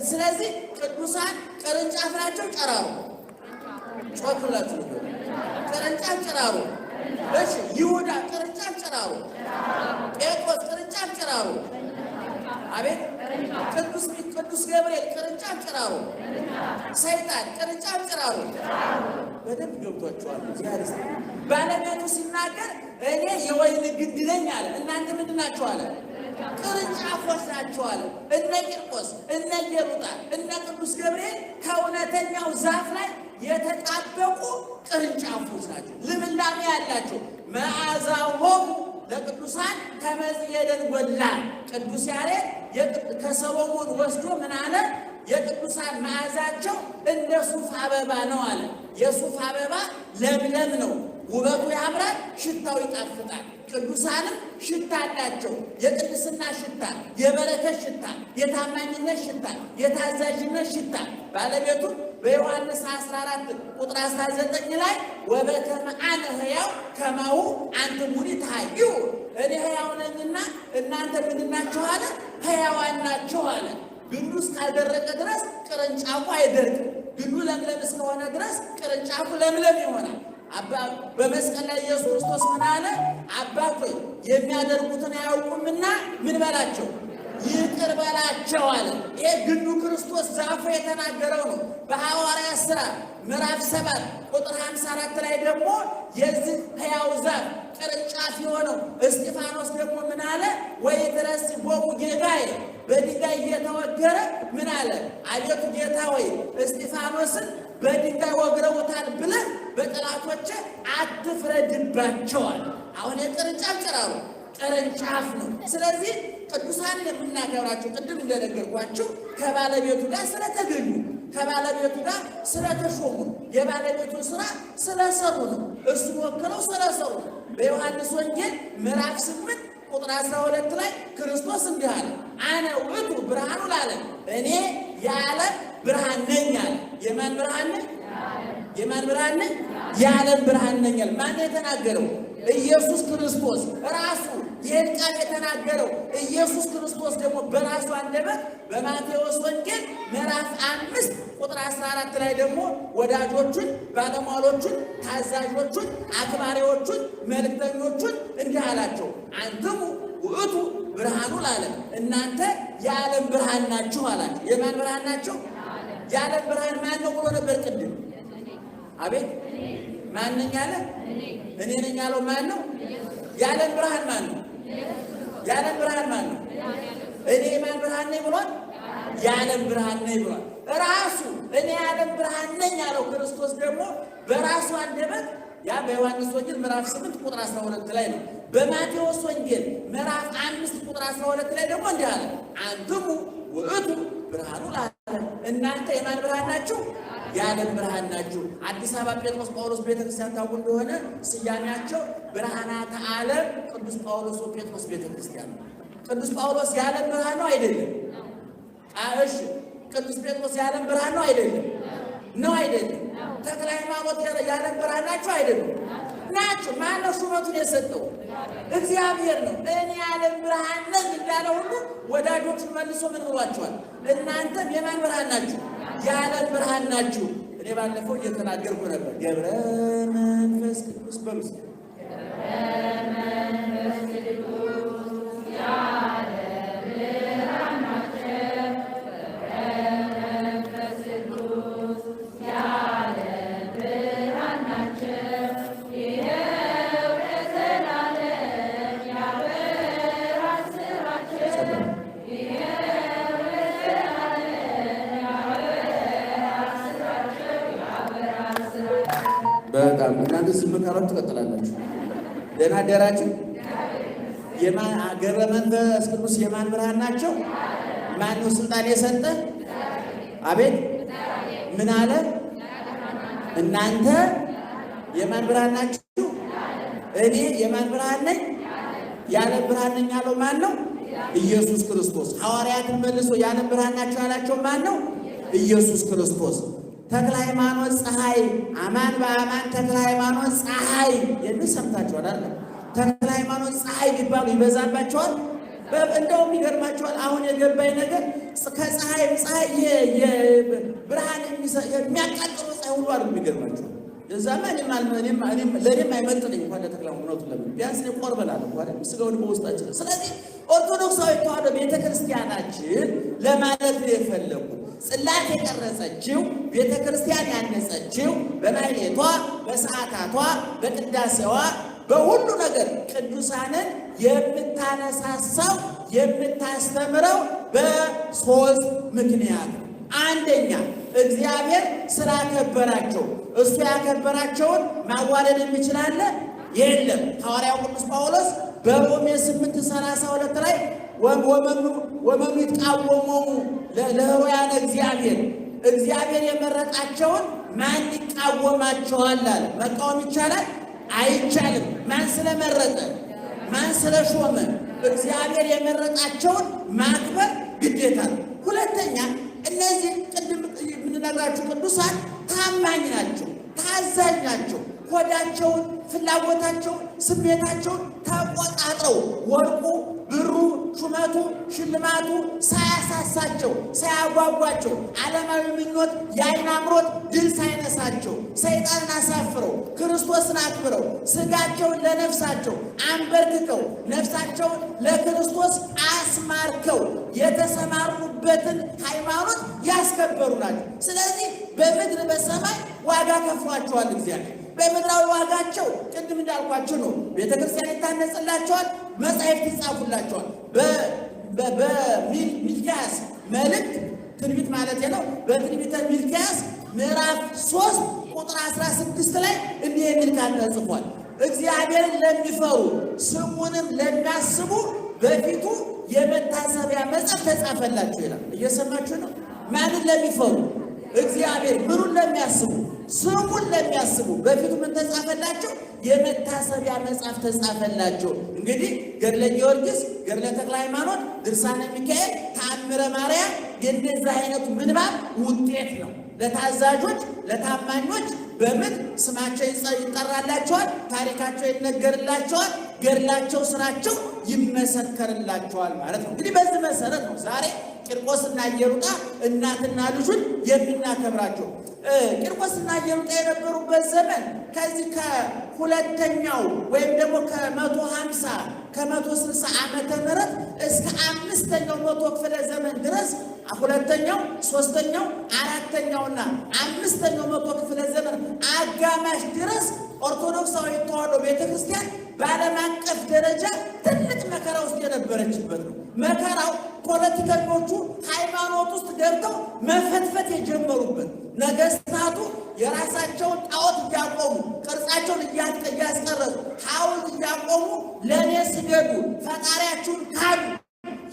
ስለዚህ ቅዱሳን ቅርንጫፍ ናቸው። ጭራሮ ጮክላችሁ ቅርንጫፍ ጭራሮ። እሺ ይሁዳ ቅርንጫፍ ጭራሮ፣ ጴጥሮስ ቅርንጫፍ ጭራሮ፣ አቤት ቅዱስ ገብርኤል ቅርንጫፍ ጭራሮ፣ ሰይጣን ቅርንጫፍ ጭራሮ። በደንብ ገብቷቸዋል። ዚያሪስ ባለቤቱ ሲናገር እኔ የወይን ግንድ ነኝ አለ። እናንተ ምንድን ናችሁ አለ? ቅርንጫፎች ናቸው አለ። እነ ቂርቆስ፣ እነ ኢየሉጣ፣ እነ ቅዱስ ገብርኤል ከእውነተኛው ዛፍ ላይ የተጣበቁ ቅርንጫፎች ናቸው። ልምላሜ ያላቸው መዓዛሆሙ ለቅዱሳን ከመ የደንጎላ። ቅዱስ ያሬድ ከሰሎሞን ወስዶ ምን አለ? የቅዱሳን መዓዛቸው እንደ ሱፍ አበባ ነው አለ። የሱፍ አበባ ለምለም ነው፣ ውበቱ ያምራል፣ ሽታው ይጣፍጣል። ቅዱሳንም ሽታ አላቸው። የቅድስና ሽታ፣ የበረከት ሽታ፣ የታማኝነት ሽታ፣ የታዛዥነት ሽታ። ባለቤቱ በዮሐንስ 14 ቁጥር 19 ላይ ወበከመ አነ ሕያው ከማሁ አንትሙኒ ትሐዩ፣ እኔ ሕያው ነኝና እናንተ ምንድን ናችሁ አለ? ሕያዋን ናችሁ አለ። ግንዱ እስካልደረቀ ድረስ ቅርንጫፉ አይደርቅም። ግንዱ ለምለም እስከሆነ ድረስ ቅርንጫፉ ለምለም ይሆናል። በመስቀል ላይ ኢየሱስ ክርስቶስ ምን አለ? አባቶይ የሚያደርጉትን አያውቁምና ምን በላቸው? ይቅር በላቸው አለ። ይህ ግንዱ ክርስቶስ ዛፉ የተናገረው ነው። በሐዋርያት ሥራ ምዕራፍ 7 ቁጥር 54 ላይ ደግሞ የዚህ ሕያው ዛፍ ቅርንጫፍ የሆነው እስጢፋኖስ ደግሞ ምን አለ? ወይትረስ ቦሙ ጌጋዬ በድንጋይ እየተወገረ ምን አለ? አቤቱ ጌታ ወይ እስጢፋኖስን በድንጋይ ወግረውታል ብለህ በጠላቶቼ አትፍረድባቸዋል። አሁን የቅርንጫፍ ጭራሩ ቅርንጫፍ ነው። ስለዚህ ቅዱሳን የምናከብራቸው ቅድም እንደነገርኳቸው ከባለቤቱ ጋር ስለተገኙ ከባለቤቱ ጋር ስለተሾሙ የባለቤቱን ስራ ስለሰሩ ነው። እሱን ወክለው ስለሰሩ ነው። በዮሐንስ ወንጌል ምዕራፍ 8 ቁጥር 12 ላይ ክርስቶስ እንዲህ አለ፣ አነ ውእቱ ብርሃኑ ለዓለም፣ እኔ የዓለም ብርሃን ነኝ አለ። የማን ብርሃን ነኝ? የማን ብርሃን ነኝ? የዓለም ብርሃን ነኝ አለ። ማን የተናገረው? ኢየሱስ ክርስቶስ ራሱ። ይህን ቃል የተናገረው ኢየሱስ ክርስቶስ ደግሞ በራሱ አንደበት በማቴዎስ ወንጌል ምዕራፍ 5 ቁጥር 14 ላይ ደግሞ ወዳጆቹን፣ ባለሟሎቹን፣ ታዛዦቹን፣ አክባሪዎቹን፣ መልእክተኞቹን እንዲህ አላቸው፣ አንትሙ ውእቱ ብርሃኑ ለዓለም፣ እናንተ የዓለም ብርሃን ናችሁ አላቸው። የማን ብርሃን ናቸው? የዓለም ብርሃን ማን ነው ብሎ ነበር ቅድም? አቤት ማን ነኝ አለ? እኔ ነኝ ያለው ማን ነው? የዓለም ብርሃን ማን ነው? የዓለም ብርሃን ማን ነው? እኔ የማን ብርሃን ነኝ ብሏል? የዓለም ብርሃን ነኝ ብሏል። ራሱ እኔ የዓለም ብርሃን ነኝ ያለው ክርስቶስ ደግሞ በራሱ አንደበት ያ በዮሐንስ ወንጌል ምዕራፍ 8 ቁጥር 12 ላይ ነው። በማቴዎስ ወንጌል ምዕራፍ 5 ቁጥር 12 ላይ ደግሞ እንዲህ አለ፣ አንትሙ ውእቱ ብርሃኑ ለዓለም፣ እናንተ የማን ብርሃን ናችሁ? የዓለም ብርሃን ናችሁ። አዲስ አበባ ጴጥሮስ ጳውሎስ ቤተክርስቲያን ታውቁ እንደሆነ ስያሜያቸው ብርሃናተ ዓለም ቅዱስ ጳውሎስ ወጴጥሮስ ቤተክርስቲያን ነው። ቅዱስ ጳውሎስ የዓለም ብርሃን ነው አይደለም? እሺ፣ ቅዱስ ጴጥሮስ የዓለም ብርሃን ነው አይደለም? ነው አይደለም? ተክለ ሃይማኖት የዓለም ብርሃን ናቸው አይደለም? ናቸው። ማነው ሹመቱን የሰጠው? እግዚአብሔር ነው። እኔ የዓለም ብርሃን ነኝ እንዳለ ሁሉ ወዳጆቹን መልሶ ምን ብሏቸዋል? እናንተም የማን ብርሃን ናችሁ? የዓለም ብርሃን ናችሁ። እኔ ባለፈው እየተናገርኩ ነበር። ገብረ መንፈስ ቅዱስ በሉስ በጣም እናንተ ዝም ካላችሁ ትቀጥላላችሁ። ደህና አደራችሁ። የማን ገብረ መንፈስ ቅዱስ የማን ብርሃን ናቸው? ማን ነው ስልጣን የሰጠ? አቤት ምን አለ? እናንተ የማን ብርሃን ናችሁ? እኔ የማን ብርሃን ነኝ? የዓለም ብርሃን ነኝ ያለው ማን ነው? ኢየሱስ ክርስቶስ። ሐዋርያትን መልሶ የዓለም ብርሃን ናቸው ያላቸው ማን ነው? ኢየሱስ ክርስቶስ። ተክለ ሃይማኖት ፀሐይ፣ አማን በአማን ተክለ ሃይማኖት ፀሐይ የሚል ሰምታችኋል አይደል? ተክለ ሃይማኖት ፀሐይ ቢባሉ ይበዛባቸዋል። እንደውም ይገርማቸዋል። አሁን የገባኝ ነገር ከፀሐይ ብርሃን የሚያቃጥሉ ፀሐይ ሁሉ አሉ። የሚገርማቸዋል። ለዛማ ለእኔም አይመጥነኝ እንኳን ለተክለ ሃይማኖት ለምን ቢያንስ ቆርበናል እንኳን ስጋውን በውስጣችን። ስለዚህ ኦርቶዶክሳዊ ተዋሕዶ ቤተክርስቲያናችን ለማለት ነው የፈለጉት ጽላት የቀረጸችው ቤተክርስቲያን ያነጸችው በማኅሌቷ፣ በሰዓታቷ፣ በቅዳሴዋ፣ በሁሉ ነገር ቅዱሳንን የምታነሳሳው የምታስተምረው በሶስት ምክንያት። አንደኛ እግዚአብሔር ስላከበራቸው። እሱ ያከበራቸውን ማዋረድ የሚችላለ የለም። ሐዋርያው ቅዱስ ጳውሎስ በሮሜ 8:32 ላይ ወመኑ ይቃወሞሙ ለሕሩያነ እግዚአብሔር፣ እግዚአብሔር የመረጣቸውን ማን ይቃወማቸዋል አለ። መቃወም ይቻላል? አይቻልም። ማን ስለመረጠ? ማን ስለሾመ? እግዚአብሔር የመረጣቸውን ማክበር ግዴታ ነው። ሁለተኛ እነዚህ ቅድም የምንነግራችሁ ቅዱሳን ታማኝ ናቸው፣ ታዛዥ ናቸው። ሆዳቸውን፣ ፍላጎታቸውን፣ ስሜታቸውን ተቆጣጥረው ወርቁ፣ ብሩ፣ ሹመቱ፣ ሽልማቱ ሳያሳሳቸው፣ ሳያጓጓቸው፣ ዓለማዊ ምኞት፣ የዓይን አምሮት ድል ሳይነሳቸው፣ ሰይጣንን አሳፍረው፣ ክርስቶስን አክብረው፣ ሥጋቸውን ለነፍሳቸው አንበርክከው፣ ነፍሳቸውን ለክርስቶስ አስማርከው የተሰማሩበትን ሃይማኖት ያስከበሩ ናቸው። ስለዚህ በምድር በሰማይ ዋጋ ከፍሏቸዋል እግዚአብሔር። በምድራዊ ዋጋቸው ቅድም እንዳልኳችሁ ነው። ቤተክርስቲያን ይታነጽላቸዋል፣ መጻሕፍት ይጻፉላቸዋል። በሚልክያስ መልእክት ትንቢት ማለት ነው። በትንቢተ ሚልክያስ ምዕራፍ 3 ቁጥር 16 ላይ እንዲህ የሚል ቃል ተጽፏል። እግዚአብሔርን ለሚፈሩ ስሙንም ለሚያስቡ በፊቱ የመታሰቢያ መጽሐፍ ተጻፈላቸው ይላል። እየሰማችሁ ነው? ማንን ለሚፈሩ? እግዚአብሔር። ምኑን ለሚያስቡ? ስሙን ለሚያስቡ በፊቱ ምን ተጻፈላቸው? የመታሰቢያ መጽሐፍ ተጻፈላቸው። እንግዲህ ገድለ ጊዮርጊስ፣ ገድለ ተክለ ሃይማኖት፣ ድርሳነ ሚካኤል፣ ተአምረ ማርያም የእንደዚህ አይነቱ ምንባብ ውጤት ነው። ለታዛዦች ለታማኞች በምን ስማቸው ይጠራላቸዋል፣ ታሪካቸው ይነገርላቸዋል፣ ገድላቸው ስራቸው ይመሰከርላቸዋል ማለት ነው። እንግዲህ በዚህ መሰረት ነው ዛሬ ቂርቆስና ኢየሉጣ እናትና ልጁን የምናከብራቸው። ቂርቆስና ኢየሉጣ የነበሩበት ዘመን ከዚህ ከሁለተኛው ወይም ደግሞ ከ150 ከ160 ዓመተ ምህረት እስከ 5ኛው መቶ ክፍለ ዘመን ድረስ ሁለተኛው፣ ሶስተኛው፣ አራተኛውና 5ኛው መቶ ክፍለ ዘመን አጋማሽ ድረስ ኦርቶዶክሳዊ ተዋሕዶ ቤተክርስቲያን በዓለም አቀፍ ደረጃ ትልቅ መከራ ውስጥ የነበረችበት ነው። መከራው ፖለቲከኞቹ ሃይማኖት ውስጥ ገብተው መፈትፈት የጀመሩበት፣ ነገስታቱ የራሳቸውን ጣዖት እያቆሙ ቅርጻቸውን እያስቀረጹ ሐውልት እያቆሙ ለእኔ ስገዱ ፈጣሪያችሁን ካዱ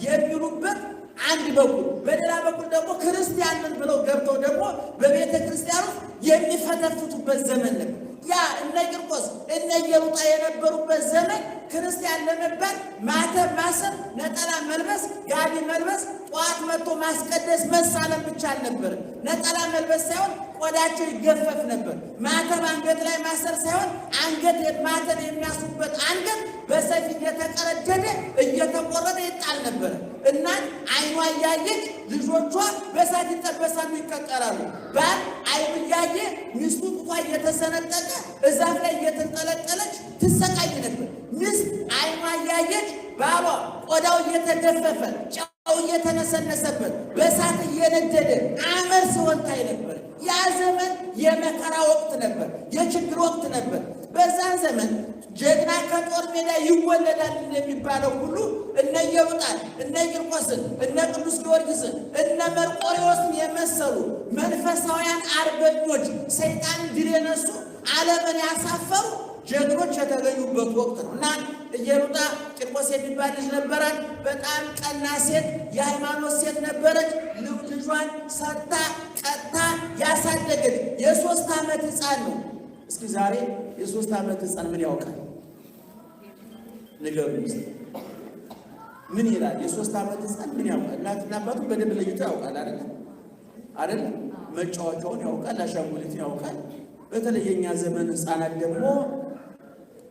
የሚሉበት አንድ በኩል፣ በሌላ በኩል ደግሞ ክርስቲያንን ብለው ገብተው ደግሞ በቤተ ክርስቲያኑ የሚፈተፍቱበት ዘመን ነበር። ያ እነ ቂርቆስ እነ ኢየሉጣ የነበሩበት ዘመን ክርስቲያን ለመባል ማተብ ማሰር፣ ነጠላ መልበስ፣ ጋቢ መልበስ፣ ጠዋት መጥቶ ማስቀደስ መሳለም ብቻ አልነበረም። ነጠላ መልበስ ሳይሆን ቆዳቸው ይገፈፍ ነበር። ማተብ አንገት ላይ ማሰር ሳይሆን አንገት ማተብ የሚያስሩበት አንገት በሰይፍ እየተቀረደደ እየተቆረጠ ይጣል ነበር። እናት አይኗ እያየች ልጆቿ በሳት ይጠበሳሉ፣ ይቀቀራሉ። ባል አይኑ እያየ ሚስቱ ጡቷ እየተሰነጠቀ እዛፍ ላይ እየተንጠለጠለች ትሰቃይ ነበር። ሚስት አይኗ እያየች ባሏ ቆዳው እየተገፈፈ ጨው እየተነሰነሰበት በሳት እየነደደ አመር ሲወልታይ ነበር። ያ ዘመን የመከራ ወቅት ነበር፣ የችግር ወቅት ነበር። በዛን ዘመን ጀግና ከጦር ሜዳ ይወለዳል እንደሚባለው ሁሉ እነ ኢየሉጣን፣ እነ ቂርቆስን፣ እነ ቅዱስ ጊዮርጊስን፣ እነ መርቆሬዎስን የመሰሉ መንፈሳውያን አርበኞች ሰይጣንን ድል የነሱ ዓለምን ያሳፈሩ ጀግኖች የተገኙበት ወቅት ነው እና ኢየሉጣ ቂርቆስ የሚባል ልጅ ነበራት። በጣም ቀና ሴት፣ የሃይማኖት ሴት ነበረች። ልጇን ሰጥታ ቀጥታ ያሳደገች የ3 ዓመት ሕፃን ነው። እስኪ ዛሬ የ3 ዓመት ሕፃን ምን ያውቃል? ንገሩኝ። ምን ይላል? የ3 ዓመት ሕፃን ምን ያውቃል? እናትና አባቱ በደንብ ለይቶ ያውቃል አይደል? መጫወቻውን ያውቃል፣ አሻንጉሊትን ያውቃል። በተለይ የኛ ዘመን ሕፃናት ደግሞ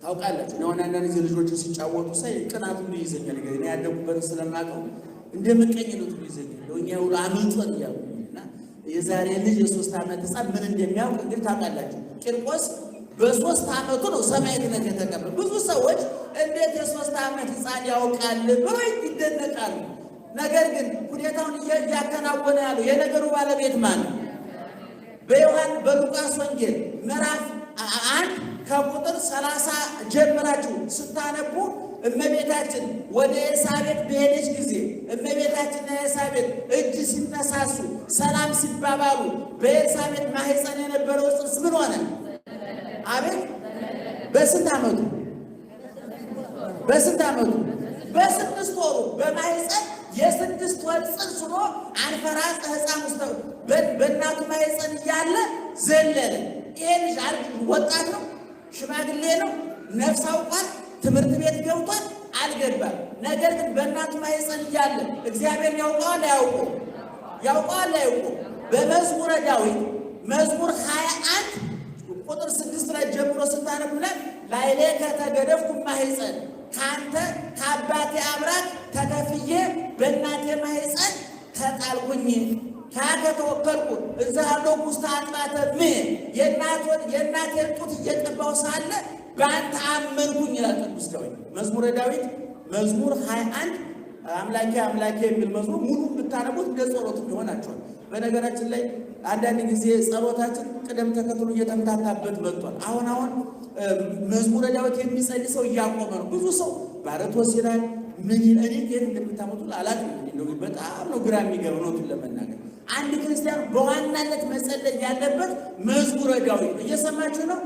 ታውቃላችሁ ነው። አንዳንድ ጊዜ ልጆች ሲጫወቱ ሳይ ቅናቱ ይይዘኛል። እኔ ያደጉበት ስለማውቀው እንደምቀኝነቱ ይይዘኛል። እኛ ሁሉ አመልጦን ያውቁና የዛሬ ልጅ የ3 ዓመት ሕፃን ምን እንደሚያውቅ እንግዲህ ታውቃላችሁ። ቂርቆስ በ3 ዓመቱ ነው ሰማዕትነት የተቀበለ። ብዙ ሰዎች እንዴት የ3 ዓመት ሕፃን ያውቃል ብለው ይደነቃሉ። ነገር ግን ሁኔታውን እያከናወነ ያለው የነገሩ ባለቤት ማን ነው? በሉቃስ ወንጌል ምዕራፍ 1 ከቁጥር 30 ጀምራችሁ ስታነቡ እመቤታችን ወደ ኤልሳቤጥ በሄደች ጊዜ እመቤታችንና ኤልሳቤጥ እጅ ሲነሳሱ ሰላም ሲባባሉ በኤልሳቤጥ ማህፀን የነበረው ጽንስ ምን ሆነ? አቤት! በስንት ዓመቱ? በ6 ወሩ በማህፀን የ6 ወር ጽንስ ሆኖ አንፈራጸ ሕፃን ውስጥ በእናቱ ማህፀን እያለ ዘለለ። ይሄ ልጅ ወጣት ነው? ሽማግሌ ነው? ነፍስ አውቋል? ትምህርት ቤት ገብቷል? አልገባም። ነገር ግን በእናቱ ማህፀን እያለ እግዚአብሔር ያውቀዋል አያውቀውም? ያውቀዋል አያውቀውም? በመዝሙረ ዳዊት መዝሙር 21 ቁጥር 6 ላይ ጀምሮ ስታነቡለት ላዕሌከ ተገደፍኩ ማህፀን፣ ካንተ ከአባቴ አብራክ ተከፍዬ በእናቴ ማህፀን ተጣልኩኝ፣ ካከ ተወከልኩ እዛሃለሁ ውስተ አጥባተ እምዬ፣ የእናቴን ጡት እየጠባሁ ሳለ በአንተ አመንኩኝ ይላል ቅዱስ ዳዊት። መዝሙረ ዳዊት መዝሙር 21 አምላኬ አምላኬ የሚል መዝሙር ሙሉ ብታነቡት እንደ ጸሎት ይሆናቸዋል። በነገራችን ላይ አንዳንድ ጊዜ ጸሎታችን ቅደም ተከተሉ እየተምታታበት መጥቷል። አሁን መዝሙረ ዳዊት የሚጸልይ ሰው እያቆመ ነው። ብዙ ሰው ባረቶስ ይላል ምን ይላል የት እንደምታመጡ አላውቅም። በጣም ነው ግራ የሚገባው ነው ለመናገር። አንድ ክርስቲያን በዋናነት መጸለይ ያለበት መዝሙረ ዳዊት ነው። እየሰማችሁ ነው?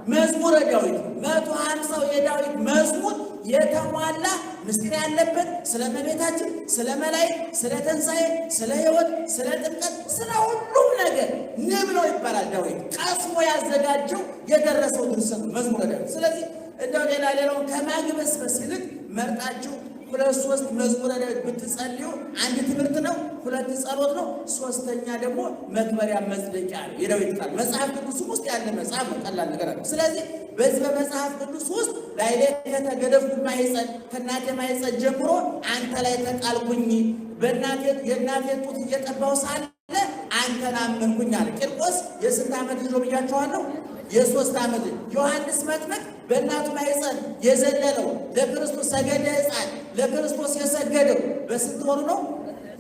መዝሙረ ዳዊት 150 የዳዊት መዝሙር የተሟላ ምስጢር ያለበት ስለ እመቤታችን፣ ስለ መላእክት፣ ስለ ትንሣኤ፣ ስለ ሕይወት፣ ስለ ጥምቀት፣ ስለ ሁሉም ነገር ንብ ነው ይባላል። ዳዊት ቀስሞ ያዘጋጀው የደረሰው ድርሰት መዝሙረ ዳዊት። ስለዚህ እንደው ሌላውን ከማግበስበስ ይልቅ መርጣችሁ 2-3 መዝሙረ ዳዊት ብትጸልዩ አንድ ትምህርት ነው፣ 2 ጸሎት ነው፣ 3ኛ ደግሞ መክበሪያ መጽደቂያ ነው። የዳዊት ቃል መጽሐፍ ቅዱስ ውስጥ ያለ መጽሐፍ ነው። ቀላል ነገር አይደለም። ስለዚህ በዚህ በመጽሐፍ ቅዱስ ውስጥ ላይሌ ከተገደፍኩ ማይጸን ከእናቴ ማይጸን ጀምሮ አንተ ላይ ተቃልኩኝ የእናቴ ጡት እየጠባው ሳለ አንተን አመንኩኝ አለ። ቂርቆስ የስንት ዓመት ልጅ ብያቸዋለሁ? የ3 ዓመት። ዮሐንስ መጥምቅ በእናቱ ማኅፀን የዘለለው ለክርስቶስ ሰገደ ሕፃን ለክርስቶስ የሰገደው በስንት ወሩ ነው?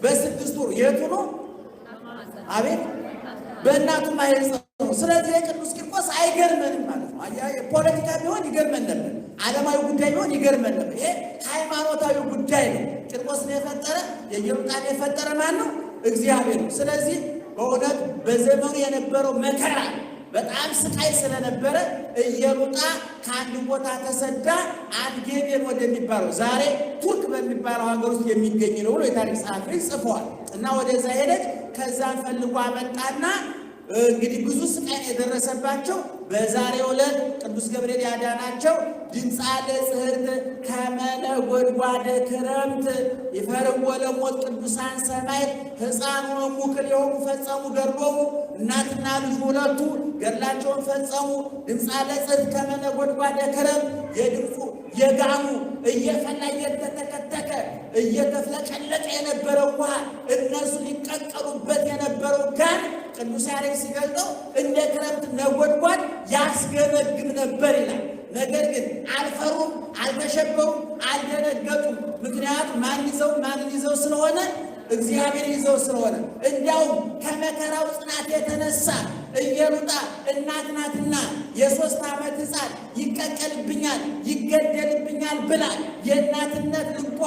በ6 ወሩ። የቱ ነው? አቤት በእናቱ ማኅፀን ነው። ስለዚህ የቅዱስ ቂርቆስ አይገርመንም ማለት ነው። ፖለቲካ ቢሆን ይገርመን ነበር፣ ዓለማዊ ጉዳይ ቢሆን ይገርመን ነበር። ይሄ ሃይማኖታዊ ጉዳይ ነው። ቂርቆስን የፈጠረ የኢየሩጣን የፈጠረ ማን ነው? እግዚአብሔር ነው። ስለዚህ በእውነት በዘመኑ የነበረው መከራ በጣም ስቃይ ስለነበረ ኢየሉጣ ከአንድ ቦታ ተሰዳ አንጌቤን ወደሚባለው ዛሬ ቱርክ በሚባለው ሀገር ውስጥ የሚገኝ ነው ብሎ የታሪክ ጸሐፊ ጽፈዋል። እና ወደዛ ሄደች። ከዛን ፈልጎ አመጣና እንግዲህ ብዙ ስቃይ የደረሰባቸው በዛሬው ዕለት ቅዱስ ገብርኤል ያዳናቸው ድምፃ ለጽህርት ከመነጎድጓደ ክረምት ይፈርዎ ለሞት ቅዱሳን ሰማዕት ሕፃኑ ሙክል የሆኑ ፈጸሙ ገድሎሙ እናትና ልጅ ሁለቱ ገድላቸውን ፈጸሙ። ድምፃ ለጽህርት ከመነጎድጓደ ክረምት የድምፁ የጋኑ እየፈላ እየተተከተከ እየተፍለቀለቀ የነበረው ውሃ እነሱ ሊቀቀሉበት የነበረው ጋን ቅዱስ ያሬድ ሲገልጠው እንደ ክረምት ነጎድጓድ ያስገመግም ነበር ይላል። ነገር ግን አልፈሩም፣ አልተሸበሩም፣ አልደነገጡም። ምክንያቱም ማንን ይዘው ስለሆነ? እግዚአብሔር ይዘው ስለሆነ። እንዲያውም ከመከራው ጽናት የተነሳ ኢየሉጣ እናት ናትና የ3 ዓመት ሕፃን ይቀቀልብኛል፣ ይገደልብኛል ብላ የእናትነት ልቧ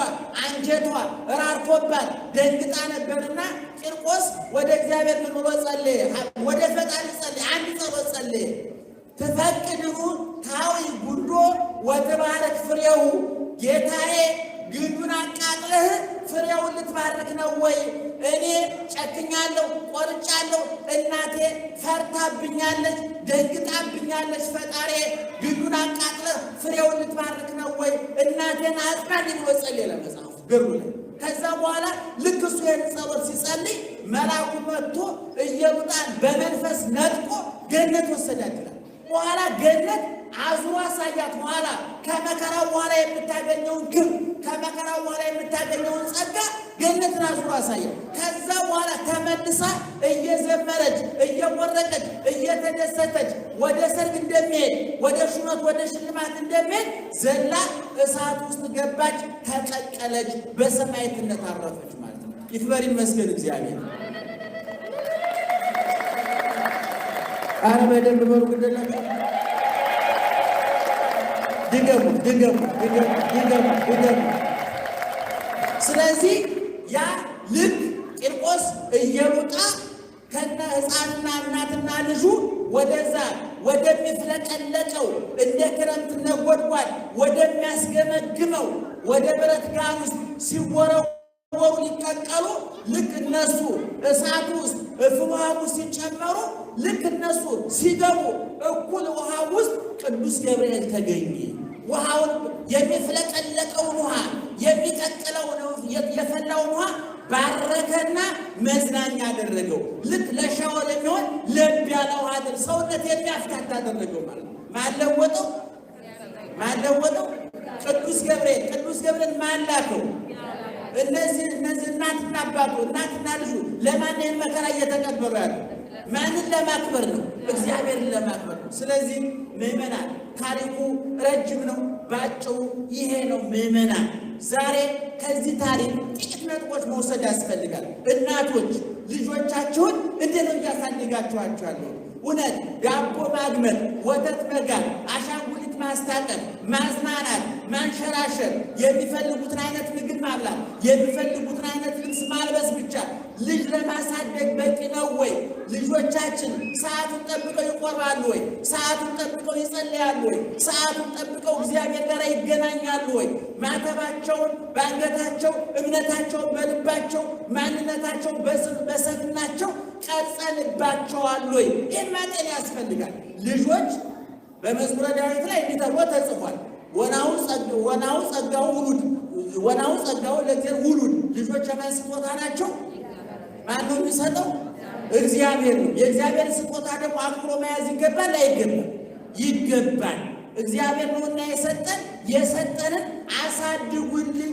አንጀቷ ራርቶባት ደንግጣ ነበርና ቂርቆስ ወደ እግዚአብሔር ምን ብሎ ጸለየ? ወደ ፈጣሪ ጸለየ። አንድ ጸሎት ጸለየ። ትፈቅድኑ ታዊ ጉንዶ ወትባረክ ፍሬው፣ ጌታዬ ግንዱን አቃጥለህ ፍሬውን ልትባርክ ነው ወይ? እኔ ጨክኛለሁ፣ ቆርጫለሁ። እናቴ ፈርታብኛለች፣ ደንግጣብኛለች። ፈጣሪ ግንዱን አቃጥለህ ፍሬውን ልትባርክ ነው ወይ? እናቴን አጽናኝ ብሎ ጸለየ ለመጽሐፉ ገሩ ላይ። ከዛ በኋላ ልክ እሱ ይህን ጸሎት ሲጸልይ መልአኩ መጥቶ ኢየሉጣን በመንፈስ ነጥቆ ገነት ወሰዳት ይላል። በኋላ ገነት አዙሮ አሳያት። በኋላ ከመከራው በኋላ የምታገኘውን ግብ ከመከራው በኋላ የምታገኘውን ጸጋ ገነትን አዙሮ አሳያት። ከዛ በኋላ ተመልሳ እየዘመረች እየወረቀች እየተደሰተች ወደ ሰርግ እንደሚሄድ ወደ ሹመት ወደ ሽልማት እንደሚሄድ ዘላ እሳት ውስጥ ገባች፣ ተቀቀለች፣ በሰማዕትነት አረፈች ማለት ነው። ይክበር ይመስገን እግዚአብሔር። አረ በደንብ በሩ ግደላችሁ። ድገሙ። ስለዚህ ያ ልክ ቂርቆስ ኢየሉጣ ከነ ሕፃንና እናትና ልጁ ወደዛ ወደሚፍለቀለቀው እንደ ክረምት ነጎድጓድ ወደሚያስገመግመው ወደ ብረት ጋን ውስጥ ሲወረወሩ ሊቀቀሉ ልክ እነሱ እሳቱ ውስጥ ፍምሃሙ ሲጨመሩ ልክ እነሱ ሲገቡ እኩል ውሃ ውስጥ ቅዱስ ገብርኤል ተገኘ። ውሃውን የሚፍለቀለቀውን ውሃ የሚቀቅለውን የፈላውን ውሃ ባረከና መዝናኛ አደረገው። ልክ ለሻወር የሚሆን ለብ ያለ ውሃ ሰውነት የሚያፍታታ አደረገው ማለት ነው። ማለወጠው ቅዱስ ገብርኤል ማላከው። እነዚህ እናትና አባቱ እናትና ልጁ ለማን መከራ እየተቀበሉ ያሉ? ማንን ለማክበር ነው? እግዚአብሔርን ለማክበር ነው። ስለዚህ ምዕመናን ታሪኩ ረጅም ነው። ባጭሩ ይሄ ነው ምዕመናን። ዛሬ ከዚህ ታሪክ ጥቂት ነጥቦች መውሰድ ያስፈልጋል። እናቶች ልጆቻችሁን እንዴት ነው እያሳደጋችኋቸዋለሁ? እውነት ዳቦ ማግመት፣ ወተት መጋት፣ አሻንጉሊት ማስታጠቅ፣ ማዝናናት፣ ማንሸራሸር፣ የሚፈልጉትን አይነት ምግብ ማብላት፣ የሚፈልጉትን አይነት ልብስ ማልበስ ብቻ ልጅ ለማሳደግ በቂ ነው ወይ? ልጆቻችን ሰዓቱን ጠብቀው ይቆርባሉ ወይ? ሰዓቱን ጠብቀው ይጸልያሉ ወይ? ሰዓቱን ጠብቀው እግዚአብሔር ጋር ይገናኛሉ ወይ? ማተባቸውን በአንገታቸው፣ እምነታቸውን በልባቸው፣ ማንነታቸውን በሰብናቸው ቀርጸንባቸዋል ወይ? ይህን ማጤን ያስፈልጋል። ልጆች በመዝሙረ ዳዊት ላይ እንዲህ ተብሎ ተጽፏል። ወናሁ ጸጋው ውሉድ፣ ወናሁ ጸጋው ለእግዚአብሔር ውሉድ። ልጆች የማን ስጦታ ናቸው? ማን ነው የሚሰጠው? እግዚአብሔር ነው። የእግዚአብሔር ስጦታ ደግሞ አክብሮ መያዝ ይገባል አይገባም? ይገባል። እግዚአብሔር ነውና የሰጠንን አሳድጉልኝ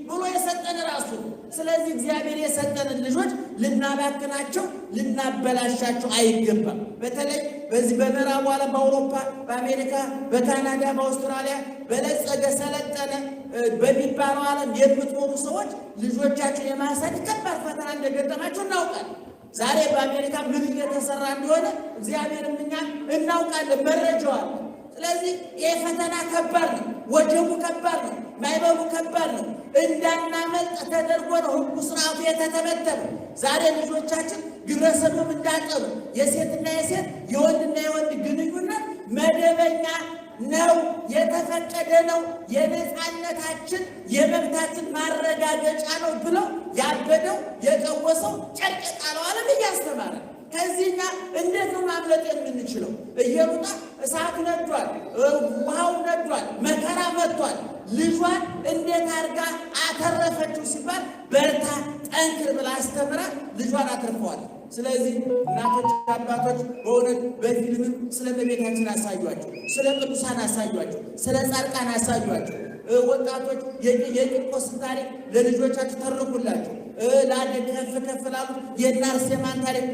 ብሎ የሰጠን ራሱ። ስለዚህ እግዚአብሔር የሰጠንን ልጆች ልናባክናቸው፣ ልናበላሻቸው አይገባም። በተለይ በዚህ በምዕራቡ ዓለም በአውሮፓ፣ በአሜሪካ፣ በካናዳ፣ በአውስትራሊያ በለጸገ ሰለጠነ በሚባለው ዓለም የምትኖሩ ሰዎች ልጆቻቸው የማሳደግ ከባድ ፈተና እንደገጠማቸው እናውቃለን። ዛሬ በአሜሪካ ምን እየተሰራ እንደሆነ እግዚአብሔርም እኛም እናውቃለን፣ መረጃው አለ። ስለዚህ ይህ ፈተና ከባድ ነው። ወጀቡ ከባድ ነው። ማይበሉ ከባድ ነው። እንዳናመልጥ ተደርጎ ነው ሕጉ ስርዓቱ የተተበተበ። ዛሬ ልጆቻችን ግብረ ሰዶም እንዳጠሩ፣ የሴትና የሴት የወንድና የወንድ ግንኙነት መደበኛ ነው፣ የተፈቀደ ነው፣ የነፃነታችን የመብታችን ማረጋገጫ ነው ብለው ያበደው የቀወሰው ጨርቅ ጣለው ዓለም እያስተማረ ከዚህኛ እንዴት ነው ማምለጥ የምንችለው? እየሩጣ እሳት ነዷል፣ ውሃው ነዷል፣ መከራ መጥቷል። ልጇን እንዴት አድርጋ አተረፈችው ሲባል በርታ ጠንክር ብላ አስተምራ ልጇን አትርፈዋል። ስለዚህ እናቶች፣ አባቶች በእውነት በፊልምም ስለ እመቤታችን አሳዩአቸው፣ ስለ ቅዱሳን አሳዩአቸው፣ ስለ ጻድቃን አሳዩአቸው። ወጣቶች የቂርቆስን ታሪክ ለልጆቻችሁ ተርኩላቸው። ለአደግ ከፍ ላሉት የእነ አርሴማን ታሪክ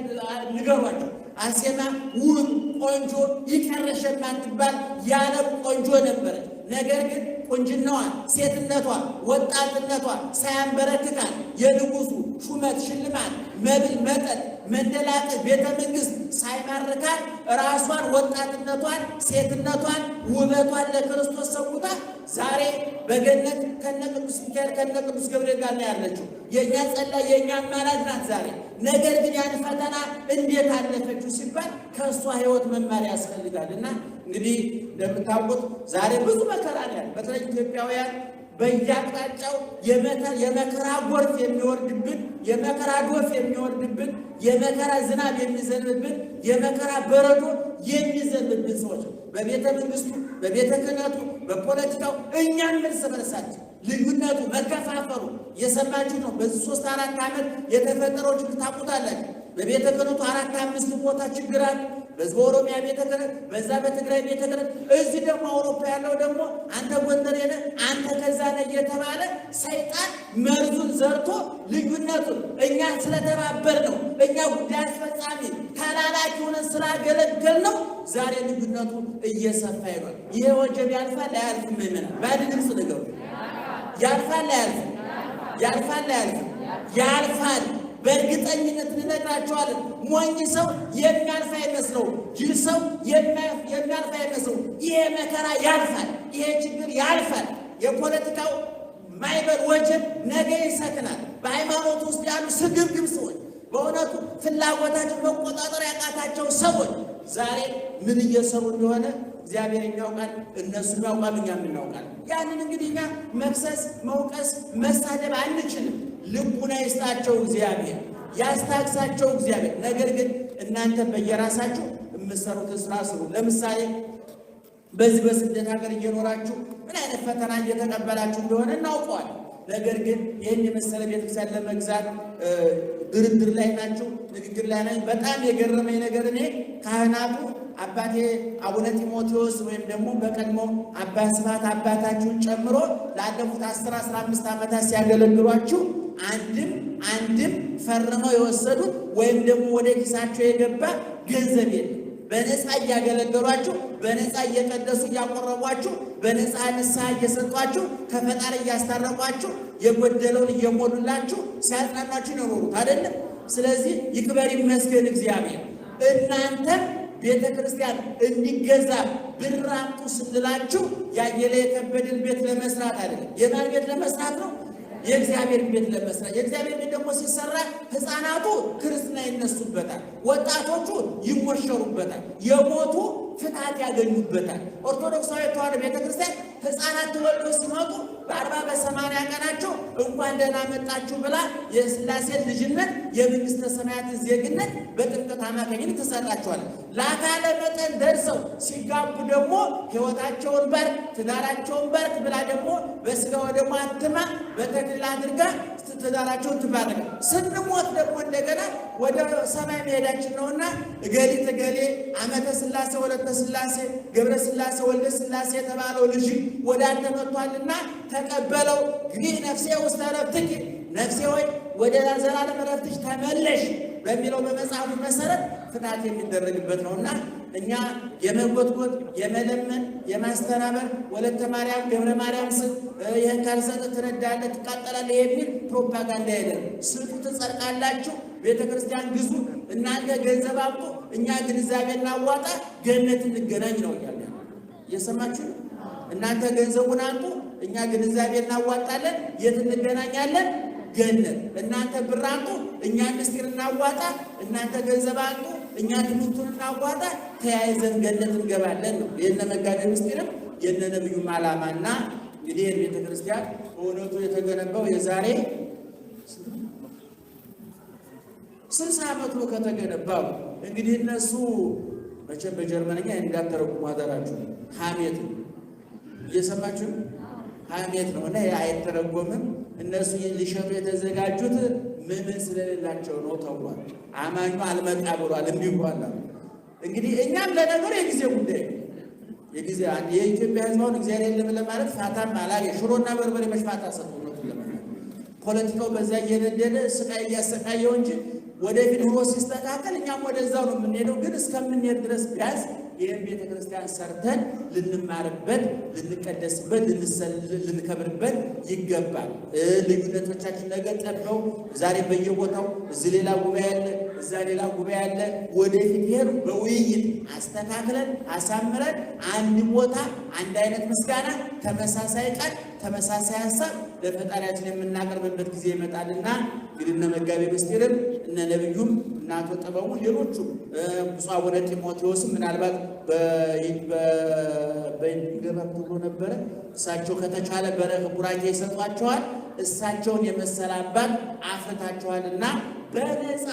ንገሯቸው። አርሴማ ውብ ቆንጆ ይቀረሽ የማትባል የዓለም ቆንጆ ነበረች። ነገር ግን ቁንጅናዋ፣ ሴትነቷ፣ ወጣትነቷ ሳያንበረክካት የንጉሱ ሹመት፣ ሽልማት፣ መብል፣ መጠጥ፣ መንደላቀቅ፣ ቤተ መንግሥት ሳይማርካት ራሷን፣ ወጣትነቷን፣ ሴትነቷን፣ ውበቷን ለክርስቶስ ሰውታ ዛሬ በገነት ከነ ቅዱስ ሚካኤል ከነ ቅዱስ ገብርኤል ጋር ነው ያለችው። የእኛ ጸላይ የእኛ አማላጅ ናት ዛሬ። ነገር ግን ያን ፈተና እንዴት አለፈችው ሲባል ከእሷ ሕይወት መማር ያስፈልጋል። እና እንግዲህ እንደምታውቁት ዛሬ ብዙ መከራ ነው ያለ። በተለይ ኢትዮጵያውያን በየአቅጣጫው የመከራ ጎርፍ የሚወርድብን፣ የመከራ ዶፍ የሚወርድብን፣ የመከራ ዝናብ የሚዘንብብን፣ የመከራ በረዶ የሚዘንብብን ሰዎች በቤተ መንግስቱ፣ በቤተ ክህነቱ፣ በፖለቲካው እኛም እርስ በርሳችን ልዩነቱ፣ መከፋፈሉ የሰማችሁ ነው። በዚህ 3-4 ዓመት የተፈጠረው ችግር ታውቁታላችሁ። በቤተ ክህነቱ 4-5 ቦታ ችግር አለ። በዚህ በኦሮሚያ ቤተ ክህነት፣ በዛ በትግራይ ቤተ ክህነት፣ እዚህ ደግሞ አውሮፓ ያለው ደግሞ አንተ ጎንደሬ ነህ፣ አንተ ከዛ ነህ እየተባለ ሰይጣን መርዙን ዘርቶ ልዩነቱን እኛ ስለተባበር ነው፣ እኛ ጉዳይ አስፈጻሚ ተላላኪ ሆነን ስላገለገል ነው ዛሬ ልዩነቱ እየሰፋ ይሏል። ይሄ ወጀብ ያልፋል አያልፍም? ምእመናን በአንድ ድምፅ ንገሩ። ያልፋል አያልፍም? ያልፋል አያልፍም? ያልፋል። በእርግጠኝነት እንነግራቸዋለን። ሞኝ ሰው የሚያልፍ አይመስለው፣ ጅል ሰው የሚያልፍ አይመስለው። ይሄ መከራ ያልፋል፣ ይሄ ችግር ያልፋል። የፖለቲካው ማይበል ወጀብ ነገ ይሰክናል። በሃይማኖት ውስጥ ያሉ ስግብግብ ሰዎች፣ በእውነቱ ፍላጎታቸው መቆጣጠር ያቃታቸው ሰዎች ዛሬ ምን እየሰሩ እንደሆነ እግዚአብሔር ያውቃል፣ እነሱ ያውቃሉ፣ እኛም እናውቃለን። ያንን እንግዲህ እኛ መክሰስ፣ መውቀስ፣ መሳደብ አንችልም። ልቡና ይስጣቸው እግዚአብሔር፣ ያስታግሳቸው እግዚአብሔር። ነገር ግን እናንተ በየራሳችሁ የምትሰሩትን ስራ ስሩ። ለምሳሌ በዚህ በስደት ሀገር እየኖራችሁ ምን አይነት ፈተና እየተቀበላችሁ እንደሆነ እናውቀዋል። ነገር ግን ይህን የመሰለ ቤተክርስቲያን ለመግዛት ድርድር ላይ ናቸው፣ ንግግር ላይ ናቸው። በጣም የገረመኝ ነገር እኔ ካህናቱ አባቴ አቡነ ጢሞቴዎስ ወይም ደግሞ በቀድሞ አባ ስብሐት አባታችሁን ጨምሮ ላለፉት 10-15 ዓመታት ሲያገለግሏችሁ አንድም ፈርመው የወሰዱት ወይም ደግሞ ወደ ኪሳቸው የገባ ገንዘብ የለም። በነፃ እያገለገሏችሁ፣ በነፃ እየቀደሱ እያቆረቧችሁ፣ በነፃ ንስሐ እየሰጧችሁ፣ ከፈጣሪ እያስታረቋችሁ፣ የጎደለውን እየሞሉላችሁ ሲያጽናናችሁ ነው ኖሩት አይደለም? ስለዚህ ይክበር ይመስገን እግዚአብሔር። እናንተም ቤተ ክርስቲያን እንዲገዛ ብር አምጡ ስንላችሁ ያየለ የከበድን ቤት ለመስራት አይደለም። የማን ቤት ለመስራት ነው? የእግዚአብሔር ቤት ለመስራት። የእግዚአብሔር ቤት ደግሞ ሲሰራ ሕፃናቱ ክርስትና ይነሱበታል፣ ወጣቶቹ ይሞሸሩበታል፣ የሞቱ ፍትሐት ያገኙበታል። ኦርቶዶክሳዊ ተዋሕዶ ቤተክርስቲያን ሕፃናት ተወልደው ሲመጡ በ40 በ80 ቀናቸው እንኳን ደህና መጣችሁ ብላ የሥላሴን ልጅነት የመንግሥተ ሰማያትን ዜግነት በጥምቀት አማካኝነት ትሰጣቸዋለች። ለአካለ መጠን ደርሰው ሲጋቡ ደግሞ ሕይወታቸውን ባርክ፣ ትዳራቸውን ባርክ ብላ ደግሞ በሥጋ ወደሙ አትማ በተክሊል አድርጋ ትዳራቸውን ትባረክ። ስንሞት ደግሞ እንደገና ወደ ሰማይ መሄዳችን ነውና እገሊት እገሌ ዓመተ ሥላሴ ወለተ ሥላሴ ገብረ ሥላሴ ወልደ ሥላሴ የተባለው ልጅ ወደ አንተ መጥቷልና ተቀበለው። ግቢ ነፍሴ ውስተ ዕረፍትኪ፣ ነፍሴ ሆይ ወደ ዘላለም ዕረፍትሽ ተመለሽ በሚለው በመጽሐፉ መሰረት ፍትሐት የሚደረግበት ነውና እኛ የመጎትጎት የመለመን የማስተናበር ወለተ ማርያም ገብረ ማርያም ስም ይህን ካልሰጥ ትነዳለህ ትቃጠላለህ የሚል ፕሮፓጋንዳ የለም። ስጡ ትጸድቃላችሁ፣ ቤተ ክርስቲያን ግዙ፣ እናንተ ገንዘብ አምጡ፣ እኛ ግንዛቤ እናዋጣ፣ ገነት እንገናኝ ነው እያለ እየሰማችሁ። እናንተ ገንዘቡን አምጡ፣ እኛ ግንዛቤ እናዋጣለን፣ የት እንገናኛለን? ገነት። እናንተ ብር አምጡ፣ እኛ ምስጢር እናዋጣ፣ እናንተ ገንዘብ አምጡ፣ እኛ ትምህርቱን እናዋጣ፣ ተያይዘን ገነት እንገባለን ነው የነ መጋቤ ምስጢርም የነ ነብዩም ዓላማና። እንግዲህ ቤተ ክርስቲያን በእውነቱ የተገነባው የዛሬ 60 ዓመት ነው ከተገነባው። እንግዲህ እነሱ መቼም በጀርመንኛ እንዳተረጉሙ አደራችሁ ሐሜት ነው። እየሰማችሁ ሐሜት ነው እና አይተረጎምም። እነሱ ሊሸጡ የተዘጋጁት ምንም ስለሌላቸው ነው ተብሏል። አማኙ አልመጣ ብሏል እንዲጓላ። እንግዲህ እኛም ለነገሩ የጊዜ ጉዳይ የጊዜ የኢትዮጵያ ሕዝባውን እግዚአብሔር የለም ለማለት ፋታም አላገ ሽሮና በርበሬ መሽፋታ ሰጥቶ ነው ለማለት ፖለቲካው በዛ እየነደደ ስቃይ እያሰቃየው እንጂ ወደፊት ኑሮ ሲስተካከል እኛም ወደዛው ነው የምንሄደው። ግን እስከምንሄድ ድረስ ቢያንስ ይህን ቤተ ክርስቲያን ሰርተን ልንማርበት፣ ልንቀደስበት፣ ልንከብርበት ይገባል። ልዩነቶቻችን ነገ ጠበው ዛሬ በየቦታው እዚህ ሌላ ጉባኤ አለ፣ እዛ ሌላ ጉባኤ አለ። ወደፊት ይሄን በውይይት አስተካክለን አሳምረን አንድ ቦታ አንድ አይነት ምስጋና፣ ተመሳሳይ ቃል፣ ተመሳሳይ ሀሳብ ለፈጣሪያችን የምናቀርብበት ጊዜ ይመጣልና እንግዲህ እነ መጋቤ ምስጢርም እነ ነብዩም እና አቶ ጥበቡ ሌሎቹ ብፁዕ አቡነ ጢሞቴዎስም ምናልባት በይገባም ብሎ ነበረ። እሳቸው ከተቻለ ቡራኬ ይሰጧቸዋል። እሳቸውን የመሰለ አባት አፍርታችኋልና በነፃ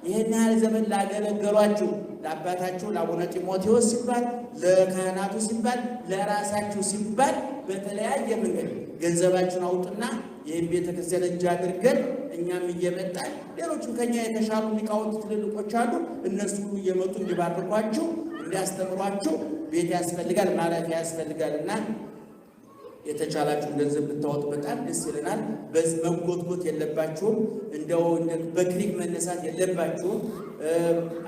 ይህን ያህል ዘመን ላገለገሏችሁ ለአባታችሁ ለአቡነ ጢሞቴዎስ ሲባል፣ ለካህናቱ ሲባል፣ ለራሳችሁ ሲባል በተለያየ መንገድ ገንዘባችሁን አውጡና ይህን ቤተ ክርስቲያን እጅ አድርገን እኛም እየመጣን ሌሎችም ከኛ የተሻሉ ሊቃውንት ትልልቆች አሉ። እነሱ እየመጡ እንዲባርኳችሁ እንዲያስተምሯችሁ ቤት ያስፈልጋል፣ ማረፊያ ያስፈልጋልና የተቻላችሁን ገንዘብ ብታወጡ በጣም ደስ ይለናል። በዚህ መጎትጎት የለባችሁም። እንደው በክሊክ መነሳት የለባችሁም።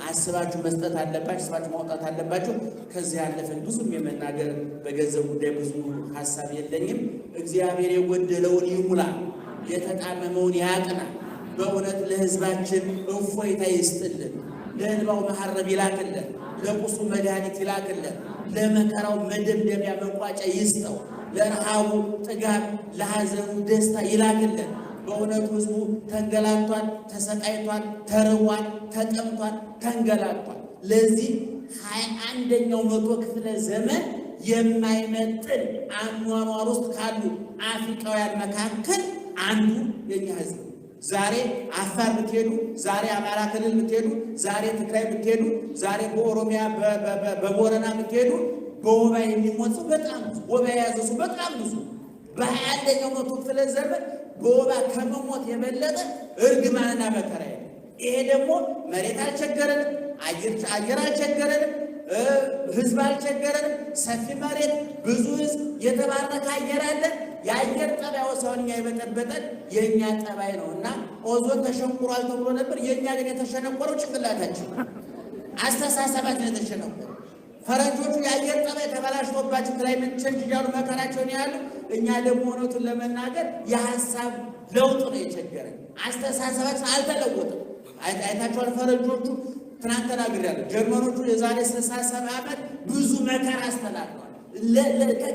አስባችሁ መስጠት አለባችሁ፣ አስባችሁ ማውጣት አለባችሁ። ከዚህ ያለፈን ብዙም የመናገር በገንዘብ ጉዳይ ብዙ ሀሳብ የለኝም። እግዚአብሔር የጎደለውን ይሙላ፣ የተጣመመውን ያቅና። በእውነት ለሕዝባችን እፎይታ ይስጥልን፣ ለእንባው መሐረብ ይላክልን፣ ለቁሱ መድኃኒት ይላክልን፣ ለመከራው መደምደሚያ መቋጫ ይስጠው፣ ለረሃቡ ጥጋብ፣ ለሐዘኑ ደስታ ይላክልን። በእውነቱ ሕዝቡ ተንገላቷል፣ ተሰቃይቷል፣ ተርቧል፣ ተጠምቷል፣ ተንገላቷል። ለዚህ 21ኛው መቶ ክፍለ ዘመን የማይመጥን አኗኗር ውስጥ ካሉ አፍሪካውያን መካከል አንዱ የኛ ሕዝብ። ዛሬ አፋር ብትሄዱ፣ ዛሬ አማራ ክልል ብትሄዱ፣ ዛሬ ትግራይ ብትሄዱ፣ ዛሬ በኦሮሚያ በቦረና ብትሄዱ በወባ የሚሞት ሰው በጣም ብዙ፣ ወባ የያዘ ሰው በጣም ብዙ። በ21ኛው መቶ ክፍለ ዘመን በወባ ከመሞት የበለጠ እርግማንና መከራ የለም። ይሄ ደግሞ መሬት አልቸገረንም፣ አየር አልቸገረንም፣ ህዝብ አልቸገረንም። ሰፊ መሬት፣ ብዙ ህዝብ፣ የተባረከ አየር አለን። የአየር ጠባይ ሰውን እኛ የበጠበጠን የእኛ ጠባይ ነው እና ኦዞን ተሸንቁሯል ተብሎ ነበር። የእኛ ግን የተሸነቆረው ጭንቅላታችን አስተሳሰባችን የተሸነቆረ ፈረንጆቹ የአየር ጠባይ ተበላሽቶባቸው ክላይሜት ቼንጅ እያሉ መከራቸውን ያሉ፣ እኛ ደግሞ እውነቱን ለመናገር የሀሳብ ለውጥ ነው የቸገረን። አስተሳሰባችን አልተለወጠም። አይታችኋል። ፈረንጆቹ ትናንት ተናግሬያለሁ። ጀርመኖቹ የዛሬ 67 ዓመት ብዙ መከራ አስተናግረዋል።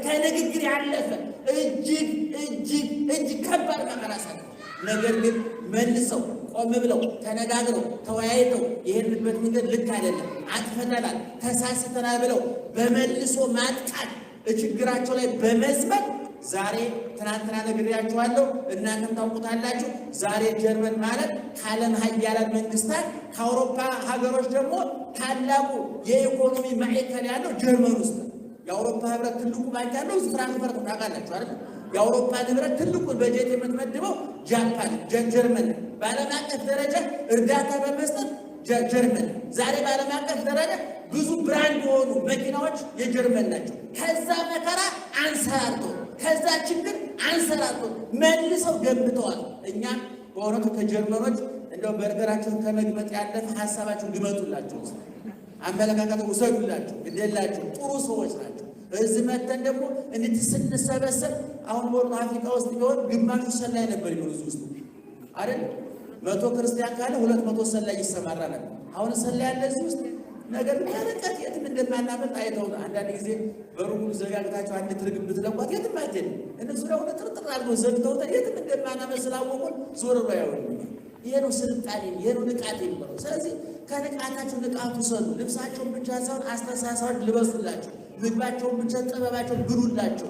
ከንግግር ያለፈ እጅግ ከባድ መከራ አስተናግረዋል። ነገር ግን መልሰው ቆም ብለው ተነጋግረው ተወያይተው ይሄንበት መንገድ ልክ አይደለም፣ አጥፍተናል፣ ተሳስተናል ብለው በመልሶ ማጥቃት ችግራቸው ላይ በመዝመት ዛሬ ትናንትና ነግሬያችኋለሁ፣ እናንተም ታውቁታላችሁ። ዛሬ ጀርመን ማለት ከዓለም ሀያላን መንግስታት ከአውሮፓ ሀገሮች ደግሞ ታላቁ የኢኮኖሚ ማዕከል ያለው ጀርመን ውስጥ ነው። የአውሮፓ ህብረት ትልቁ ባንክ ያለው ፍራንክፈርት ታውቃላችሁ አይደል? የአውሮፓ ህብረት ትልቁን በጀት የምትመድበው ጃፓን ጀርመን። በዓለም አቀፍ ደረጃ እርዳታ በመስጠት ጀርመን ዛሬ በዓለም አቀፍ ደረጃ ብዙ ብራንድ የሆኑ መኪናዎች የጀርመን ናቸው። ከዛ መከራ አንሰራርቶ ከዛ ችግር አንሰራርቶ መልሰው ገንብተዋል። እኛ በእውነቱ ከጀርመኖች እንደው በርገራቸውን ከመግመጥ ያለፈ ሀሳባቸውን ግመጡላቸው፣ አመለካከት ውሰዱላቸው፣ ግዴላቸው፣ ጥሩ ሰዎች ናቸው። እዚህ መተን ደግሞ እንዴት ስንሰበሰብ አሁን ወርዶ አፍሪካ ውስጥ ቢሆን ግማሹ ሰላይ ነበር ይሆን እዚህ ውስጥ አይደል? 100 ክርስቲያን ካለ 200 ሰላይ ይሰማራ ነበር። አሁን ሰላይ ያለ እዚህ ውስጥ ነገር ከርቀት የትም እንደማናመጥ አይተው አንዳንድ ጊዜ በሩቁ ዘጋግታቸው አንድ ትርግብ ብትለቋት የትም አይደለም። እነሱ ደግሞ ጥርጥር አድርገው ዘግተውት የትም እንደማናመጥ ስላወቁን ዞር ብለው ያዩን። ይሄ ነው ስልጣኔ፣ ይሄ ነው ንቃት የሚባለው። ስለዚህ ከንቃታቸው ንቃቱ ሰዱ። ልብሳቸውን ብቻ ሳይሆን አስተሳሰባቸውን ልበሱላቸው፣ ምግባቸውን ብቻ ጥበባቸውን ብሉላቸው።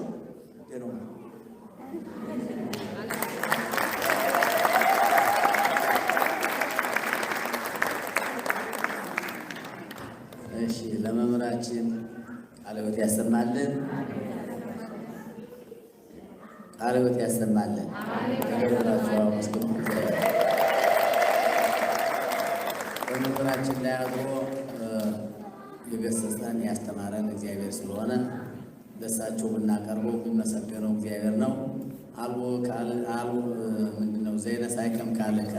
እሺ፣ ለመምህራችን ቃለ ሕይወት ያሰማልን፣ ቃለ ሕይወት ያሰማልን። በመምህራችን ላይ አድሮ የገሰጸን ያስተማረን እግዚአብሔር ስለሆነ ለእሳቸው ብናቀርበው የሚመሰገነው እግዚአብሔር ነው። አልቦ ምንድነው ዘይነሳይከም ካልከ